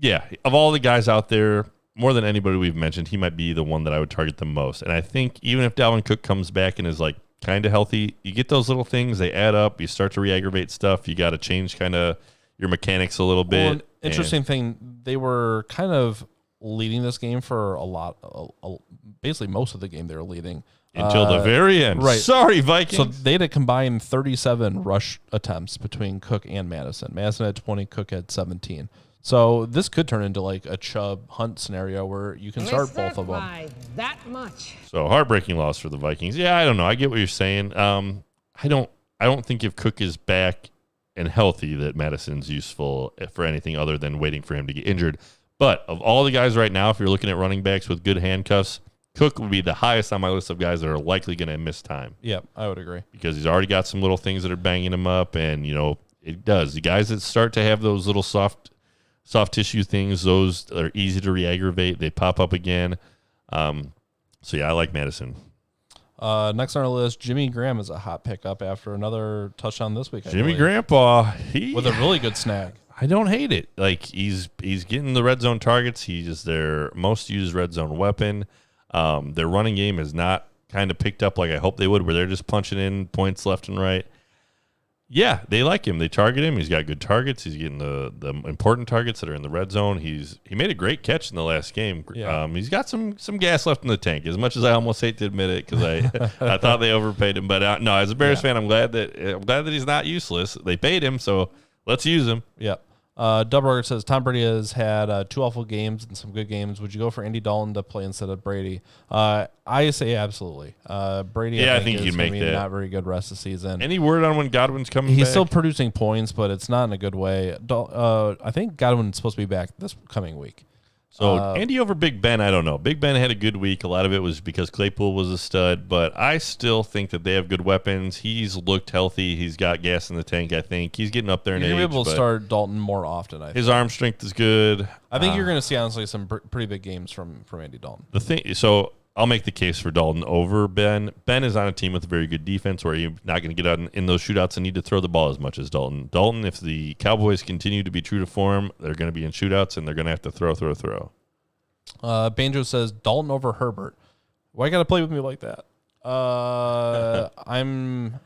Yeah, of all the guys out there, more than anybody we've mentioned, he might be the one that I would target the most. And I think even if Dalvin Cook comes back and is like kind of healthy, you get those little things, they add up, you start to re-aggravate stuff, you got to change kind of your mechanics a little bit. Well, interesting thing, they were kind of leading this game for basically most of the game they were leading. Until the very end. Right. Sorry, Vikings. So they had a combined 37 rush attempts between Cook and Madison. Madison had 20, Cook had 17. So this could turn into like a Chubb Hunt scenario where you can start both of them. That much. So heartbreaking loss for the Vikings. Yeah, I don't know. I get what you're saying. I don't think if Cook is back and healthy that Madison's useful for anything other than waiting for him to get injured. But of all the guys right now, if you're looking at running backs with good handcuffs, Cook would be the highest on my list of guys that are likely going to miss time. Yeah, I would agree. Because he's already got some little things that are banging him up, and, it does. The guys that start to have those little soft tissue things, those are easy to re-aggravate. They pop up again. So, yeah, I like Madison. Next on our list, Jimmy Graham is a hot pickup after another touchdown this week. Jimmy Grandpa. With a really good snag. I don't hate it. Like, he's getting the red zone targets. He's their most used red zone weapon. Their running game is not kind of picked up like I hope they would, where they're just punching in points left and right. Yeah, they like him. They target him. He's got good targets. He's getting the important targets that are in the red zone. He made a great catch in the last game. Yeah. He's got some gas left in the tank. As much as I almost hate to admit it, because I thought they overpaid him. But no, as a Bears fan, I'm glad that he's not useless. They paid him, so let's use him. Yeah. Dubberger says Tom Brady has had 2 awful games and some good games. Would you go for Andy Dalton to play instead of Brady? I say absolutely. Brady, I think you can make that. Not very good rest of the season. Any word on when Godwin's coming back? He's still producing points, but it's not in a good way. I think Godwin's supposed to be back this coming week. So Andy over Big Ben, I don't know. Big Ben had a good week. A lot of it was because Claypool was a stud, but I still think that they have good weapons. He's looked healthy. He's got gas in the tank, I think. He's getting up there in age. You're going to be able to start Dalton more often, I think. His arm strength is good. I think you're going to see, honestly, some pretty big games from Andy Dalton. So I'll make the case for Dalton over Ben. Ben is on a team with a very good defense where you're not going to get out in those shootouts and need to throw the ball as much as Dalton. Dalton, if the Cowboys continue to be true to form, they're going to be in shootouts and they're going to have to throw. Banjo says Dalton over Herbert. Why got to play with me like that? I'm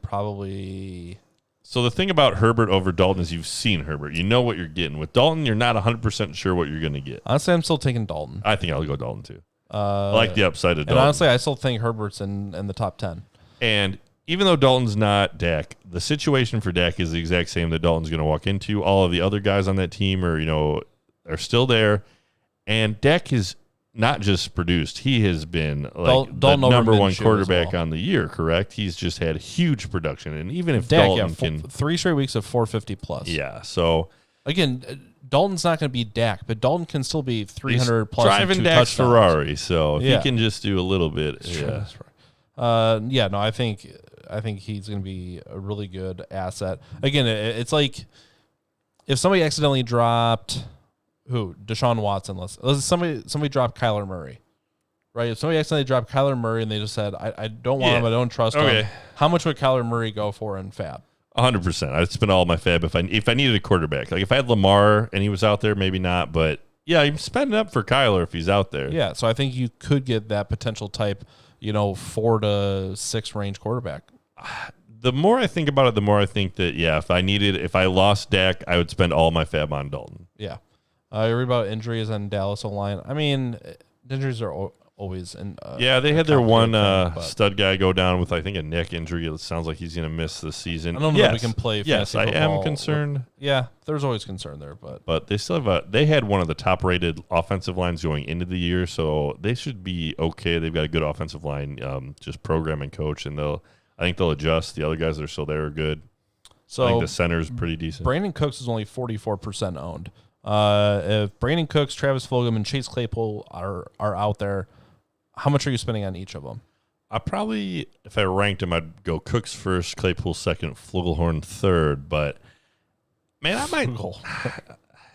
probably. So the thing about Herbert over Dalton is you've seen Herbert. You know what you're getting. With Dalton, you're not 100% sure what you're going to get. Honestly, I'm still taking Dalton. I think I'll go Dalton too. I like the upside of Dalton. And honestly, I still think Herbert's in the top 10. And even though Dalton's not Dak, the situation for Dak is the exact same that Dalton's going to walk into. All of the other guys on that team are still there. And Dak has not just produced; he has been like the number one quarterback on the year. Correct? He's just had huge production, and even if Dak, Dalton can 3 straight weeks of 450 plus. Yeah. So again, Dalton's not going to be Dak, but Dalton can still be 300 plus. Driving Dak's touchdowns. Ferrari, so if he can just do a little bit. That's right. No, I think he's going to be a really good asset. Again, it's like if somebody accidentally dropped. Deshaun Watson. Let's somebody dropped Kyler Murray, right? If somebody accidentally dropped Kyler Murray and they just said, I don't want him, I don't trust him. How much would Kyler Murray go for in FAAB? 100%. I'd spend all my FAAB if I needed a quarterback. Like if I had Lamar and he was out there, maybe not, but yeah, I'm spending up for Kyler if he's out there. Yeah, so I think you could get that potential type, 4 to 6 range quarterback. The more I think about it, the more I think that if I lost Dak, I would spend all my FAAB on Dalton. Yeah. You read about injuries on Dallas O-line. I mean, injuries are always in. They had their one stud guy go down with, I think, a neck injury. It sounds like he's going to miss the season. I don't know if we can play fantasy I football. am concerned. Yeah, there's always concern there. But they still have they had one of the top-rated offensive lines going into the year, so they should be okay. They've got a good offensive line, just program and coach, and I think they'll adjust. The other guys that are still there are good. So I think the center's pretty decent. Brandon Cooks is only 44% owned. If Brandon Cooks, Travis Fulgham, and Chase Claypool are out there, how much are you spending on each of them? I probably, if I ranked them, I'd go Cooks first, Claypool second, Flugelhorn third. But man, I might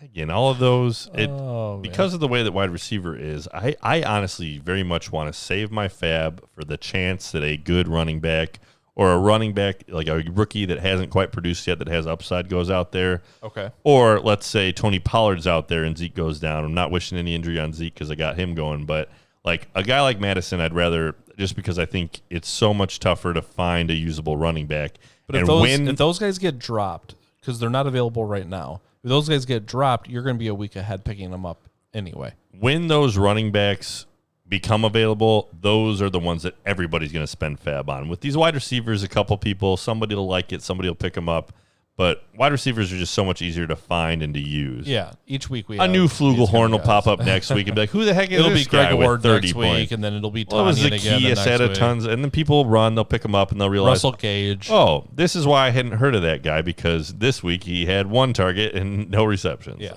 again all of those. Because of the way that wide receiver is, I honestly very much want to save my FAAB for the chance that a good running back or a running back, like a rookie that hasn't quite produced yet, that has upside, goes out there. Okay. Or let's say Tony Pollard's out there and Zeke goes down. I'm not wishing any injury on Zeke because I got him going. But like a guy like Madison, I'd rather, just because I think it's so much tougher to find a usable running back. But if those guys get dropped, because they're not available right now, if those guys get dropped, you're going to be a week ahead picking them up anyway. When those running backs become available, those are the ones that everybody's going to spend FAAB on. With these wide receivers, a couple people, somebody will like it, somebody will pick them up. But wide receivers are just so much easier to find and to use. Yeah, each week a new Flugelhorn will pop up next week and be like, who the heck is this guy Greg with Ward 30 next points? Week, and then it'll be Well, it was Tonyan again the next week. tons, and then people will run, they'll pick him up, and they'll realize, Russell Gage. Oh, this is why I hadn't heard of that guy, because this week he had one target and no receptions. Yeah.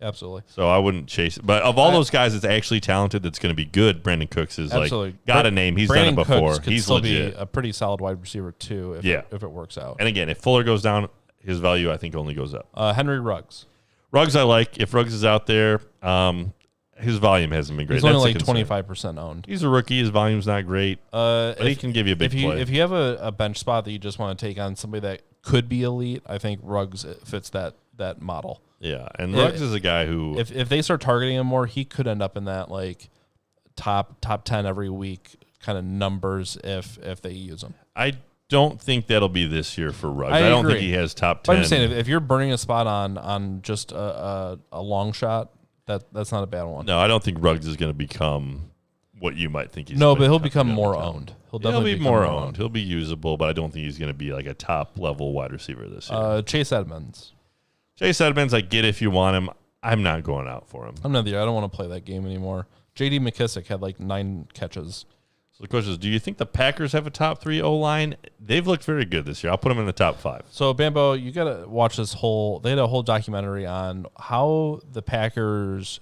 Absolutely. So I wouldn't chase it. But of all those guys that's actually talented, that's going to be good, Brandon Cooks is got a name. He's Brandon done it before. Cooks could He's still legit. be a pretty solid wide receiver too if it works out. And again, if Fuller goes down, his value I think only goes up. Henry Ruggs. Ruggs I like. If Ruggs is out there, his volume hasn't been great. He's only like 25% owned. He's a rookie. His volume's not great. But he can give you a big play. If you have a bench spot that you just want to take on somebody that could be elite, I think Ruggs fits that model. Yeah, and Ruggs is a guy who, if they start targeting him more, he could end up in that like top 10 every week kind of numbers if they use him. I don't think that'll be this year for Ruggs. I I don't agree. think he has top But 10. I'm just saying, if you're burning a spot on just a long shot, that's not a bad one. No, I don't think Ruggs is going to become what you might think he's. No, gonna but he'll become. become more owned. He'll He'll definitely be become more owned. He'll be usable, but I don't think he's going to be like a top level wide receiver this year. Chase Edmonds. Chase Edmonds, I get if you want him. I'm not going out for him. I'm not there. I don't want to play that game anymore. J.D. McKissick had like 9 catches. So the question is, do you think the Packers have a top 3 O-line? They've looked very good this year. I'll put them in the top 5. So, Bambo, you got to watch this they had a whole documentary on how the Packers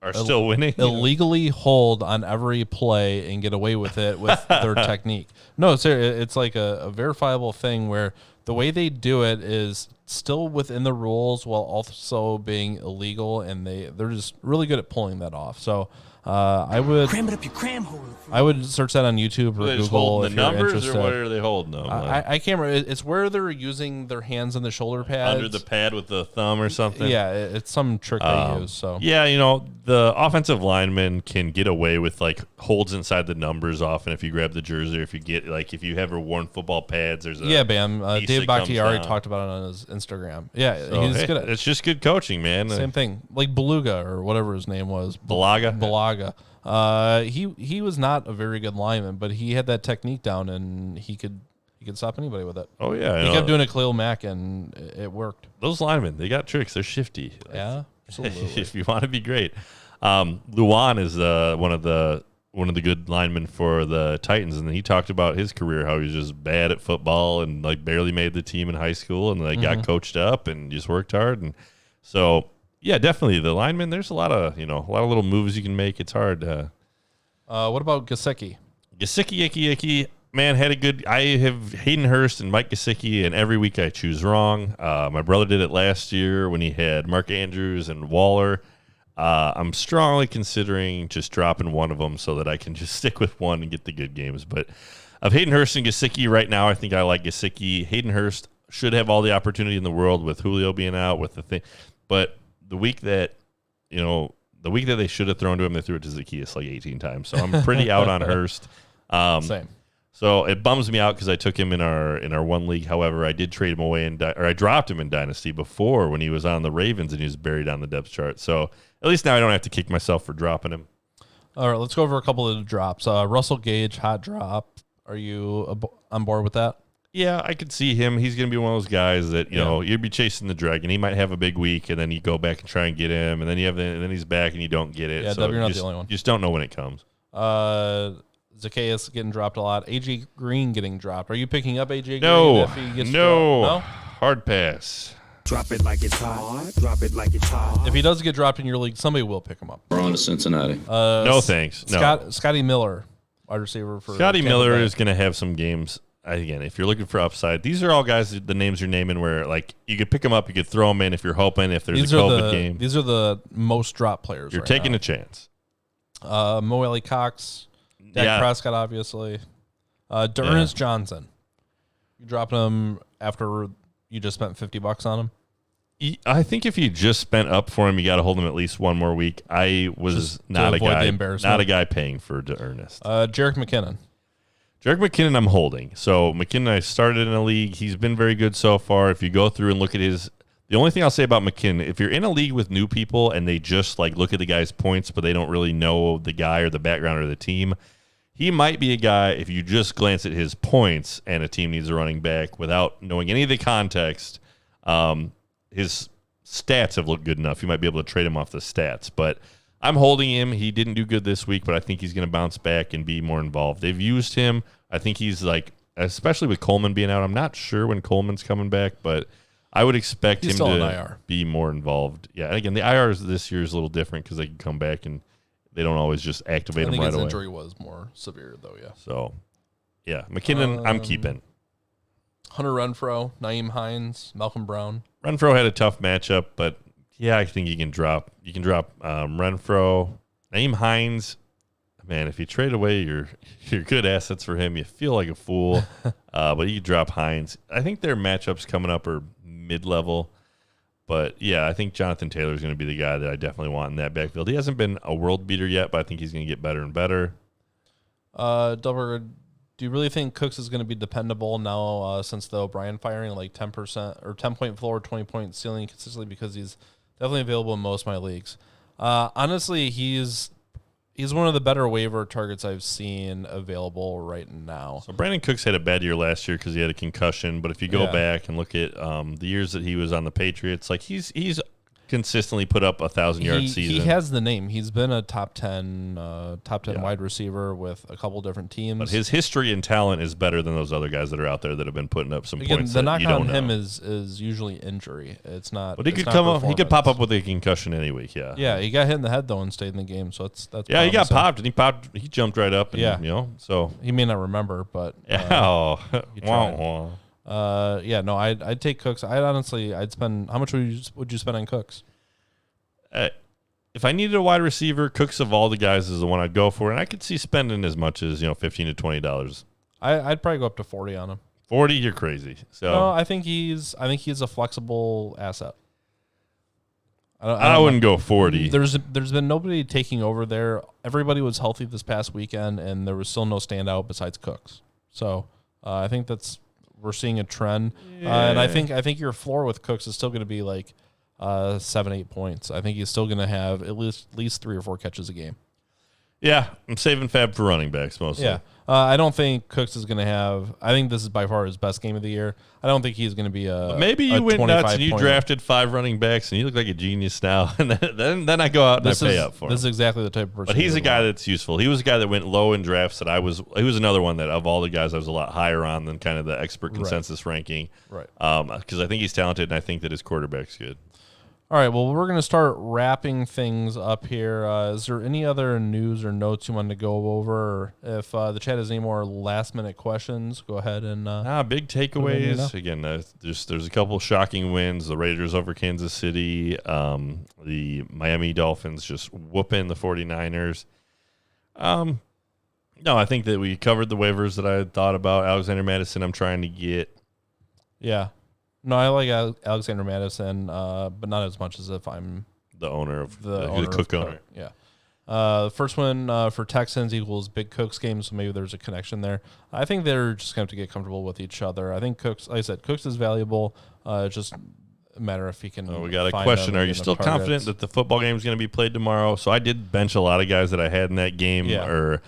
Are still winning? illegally hold on every play and get away with it with their technique. No, it's like a verifiable thing where the way they do it is still within the rules while also being illegal, and they're just really good at pulling that off. So I would Cram it up your cram hole. I would search that on YouTube or Are they just Google holding if the you're numbers, interested. or what are they holding them? I can't remember. It's where they're using their hands on the shoulder pads. Under the pad with the thumb or something? Yeah, it's some trick they use. So Yeah, the offensive linemen can get away with like holds inside the numbers often if you grab the jersey, or if you get like if you ever worn football pads. There's a yeah, Bam. piece Dave that comes Bakhtiari down. talked about it on his Instagram. Yeah, So, he's hey, good at it. it's just good coaching, man. Same thing, like Beluga or whatever his name was. Balaga? Balaga. He was not a very good lineman, but he had that technique down, and he could stop anybody with it. Oh yeah, He kept doing a Khalil Mack, and it worked. those linemen. They got tricks. They're shifty. Yeah, absolutely. If you want to be great, Luan is one of the good linemen for the Titans, and he talked about his career, how he was just bad at football and like barely made the team in high school, and like got coached up and just worked hard, and so. Yeah, definitely. The linemen, there's a lot of little moves you can make. It's hard. What about Gesicki? Gesicki, man, had a good. I have Hayden Hurst and Mike Gesicki, and every week I choose wrong. My brother did it last year when he had Mark Andrews and Waller. I'm strongly considering just dropping one of them so that I can just stick with one and get the good games. But of Hayden Hurst and Gesicki right now, I think I like Gesicki. Hayden Hurst should have all the opportunity in the world with Julio being out, with the thing, but the week that they should have thrown to him, they threw it to Zacchaeus like 18 times. So I'm pretty out on Hurst. Same. So it bums me out because I took him in our one league. However, I did trade him away or I dropped him in Dynasty before when he was on the Ravens and he was buried on the depth chart. So at least now I don't have to kick myself for dropping him. All right, let's go over a couple of the drops. Russell Gage, hot drop. Are you on board with that? Yeah, I could see him. He's going to be one of those guys that, you'd be chasing the dragon. He might have a big week, and then you go back and try and get him, and then and then he's back, and you don't get it. Yeah, so you're not you the only one. You just don't know when it comes. Zacchaeus getting dropped a lot. AJ Green getting dropped. Are you picking up AJ Green No, if he gets no, dropped? hard pass. Drop it like it's hot. Drop it like it's hot. If he does get dropped in your league, somebody will pick him up. We're on to Cincinnati. No thanks. No. Scotty Miller, wide receiver for Scotty Tampa Miller Bay. is going to have some games. Again, if you're looking for upside, these are all guys, the names you're naming where, like, you could pick them up, you could throw them in if you're hoping, if there's a COVID game. These are the most drop players. You're right taking now. a chance. Mo Alley Cox, Dak Prescott, obviously. D'Ernest Johnson. You dropping him after you just spent $50 on him? I think if you just spent up for him, you got to hold him at least one more week. I was Just not to a avoid the guy, embarrassment. not a guy paying for D'Ernest. Jarek McKinnon. Jarek McKinnon, I'm holding. So McKinnon, I started in a league. He's been very good so far. If you go through and look at the only thing I'll say about McKinnon, if you're in a league with new people and they just like look at the guy's points, but they don't really know the guy or the background or the team, he might be a guy, if you just glance at his points and a team needs a running back without knowing any of the context, his stats have looked good enough. You might be able to trade him off the stats, but I'm holding him. He didn't do good this week, but I think he's going to bounce back and be more involved. They've used him. I think he's like, especially with Coleman being out, I'm not sure when Coleman's coming back, but I would expect He's him still on to IR. be more involved. Yeah, and again, the IRs this year is a little different because they can come back and they don't always just activate I him think right his away. injury was more severe, though, yeah. So, yeah, McKinnon, I'm keeping. Hunter Renfrow, Naeem Hines, Malcolm Brown. Renfro had a tough matchup, but yeah, I think you can drop Renfro. Naeem Hines, man, if you trade away your good assets for him, you feel like a fool. But you drop Hines. I think their matchups coming up are mid-level. But, yeah, I think Jonathan Taylor is going to be the guy that I definitely want in that backfield. He hasn't been a world beater yet, but I think he's going to get better and better. Do you really think Cooks is going to be dependable now since the O'Brien firing, like 10% or 10-point floor, 20-point ceiling consistently, because he's definitely available in most of my leagues? Honestly, he's one of the better waiver targets I've seen available right now. So Brandon Cooks had a bad year last year because he had a concussion. But if you go back and look at the years that he was on the Patriots, like he's consistently put up 1,000-yard season. He has the name. He's been a top 10 wide receiver with a couple different teams. But his history and talent is better than those other guys that are out there that have been putting up some points. The knock you on don't him know. is usually injury. It's not. But he could come up. He could pop up with a concussion any week. Yeah. Yeah, he got hit in the head though and stayed in the game. So that's. Yeah, he got popped and he popped. He jumped right up. And, Yeah. So he may not remember, but he tried. No, I'd take Cooks. I'd spend. How much would you spend on Cooks? If I needed a wide receiver, Cooks of all the guys is the one I'd go for, and I could see spending as much as $15 to $20. I'd probably go up to 40 on him. 40, you're crazy. So no, I think he's a flexible asset. I wouldn't go 40. There's been nobody taking over there. Everybody was healthy this past weekend, and there was still no standout besides Cooks. So I think we're seeing a trend, and I think your floor with Cooks is still going to be like 7-8 points. I think he's still going to have at least 3 or 4 catches a game. Yeah, I'm saving FAAB for running backs mostly. Yeah, I don't think Cooks is going to have. I think this is by far his best game of the year. I don't think he's going to be a. Maybe you went nuts and you point. drafted 5 running backs and you look like a genius now. And then I go out and I pay up for him. This is exactly the type of person. But he's a guy that's useful. He was a guy that went low in drafts that he was another one that of all the guys I was a lot higher on than kind of the expert consensus ranking. Right. Because I think he's talented and I think that his quarterback's good. All right, well, we're going to start wrapping things up here. Is there any other news or notes you wanted to go over? Or if the chat has any more last-minute questions, go ahead and... big takeaways. Again, there's a couple shocking wins. The Raiders over Kansas City. The Miami Dolphins just whooping the 49ers. No, I think that we covered the waivers that I had thought about. Alexander Madison, I'm trying to get. Yeah. No, I like Alexander Madison, but not as much as if I'm the owner of the Cook owner. Yeah. The first one for Texans equals Big Cook's game, so maybe there's a connection there. I think they're just going to have to get comfortable with each other. I think Cooks, like I said, Cooks is valuable. Just a matter if he can. We got a question. Are you still confident that the football game is going to be played tomorrow? So I did bench a lot of guys that I had in that game or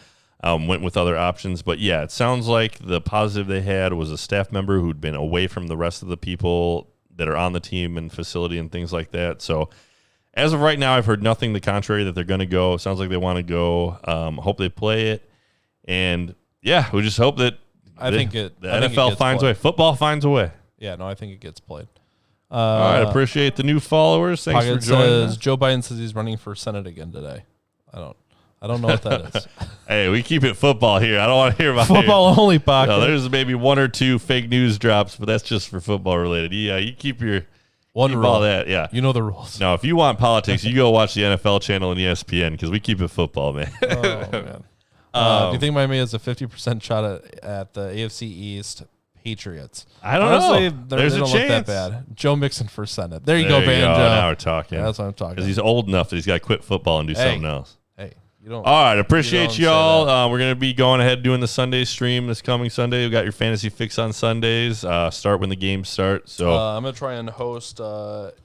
went with other options. But, yeah, it sounds like the positive they had was a staff member who'd been away from the rest of the people that are on the team and facility and things like that. So as of right now, I've heard nothing the contrary that they're going to go. It sounds like they want to go. Hope they play it. And, yeah, we just hope that the NFL finds a way. Football finds a way. Yeah, no, I think it gets played. All right, appreciate the new followers. Thanks for joining us. Joe Biden says he's running for Senate again today. I don't know what that is. Hey, we keep it football here. I don't want to hear about football only pocket. No, there's maybe 1 or 2 fake news drops, but that's just for football related. Yeah, you keep your all that. Yeah, you know the rules. No, if you want politics, you go watch the NFL channel and ESPN because we keep it football, man. Oh man. Do you think Miami has a 50% shot at the AFC East Patriots? I don't know. There's a chance. Look that bad. Joe Mixon for Senate. There you go, Banjo. Now we're talking. Yeah, that's what I'm talking. Because he's old enough that he's got to quit football and do something else. Hey. All right, appreciate y'all. We're going to be going ahead doing the Sunday stream this coming Sunday. We've got your fantasy fix on Sundays. Start when the games start. So I'm going to try and host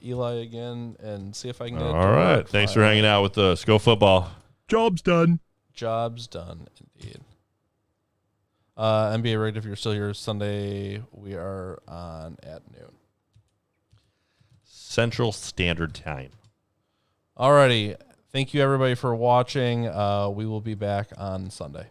Eli again and see if I can get it. All right. Thanks for hanging out with us. Go football. Job's done. Job's done, indeed. NBA Rigged, if you're still here Sunday, we are on at noon. Central Standard Time. All righty. Thank you, everybody, for watching. We will be back on Sunday.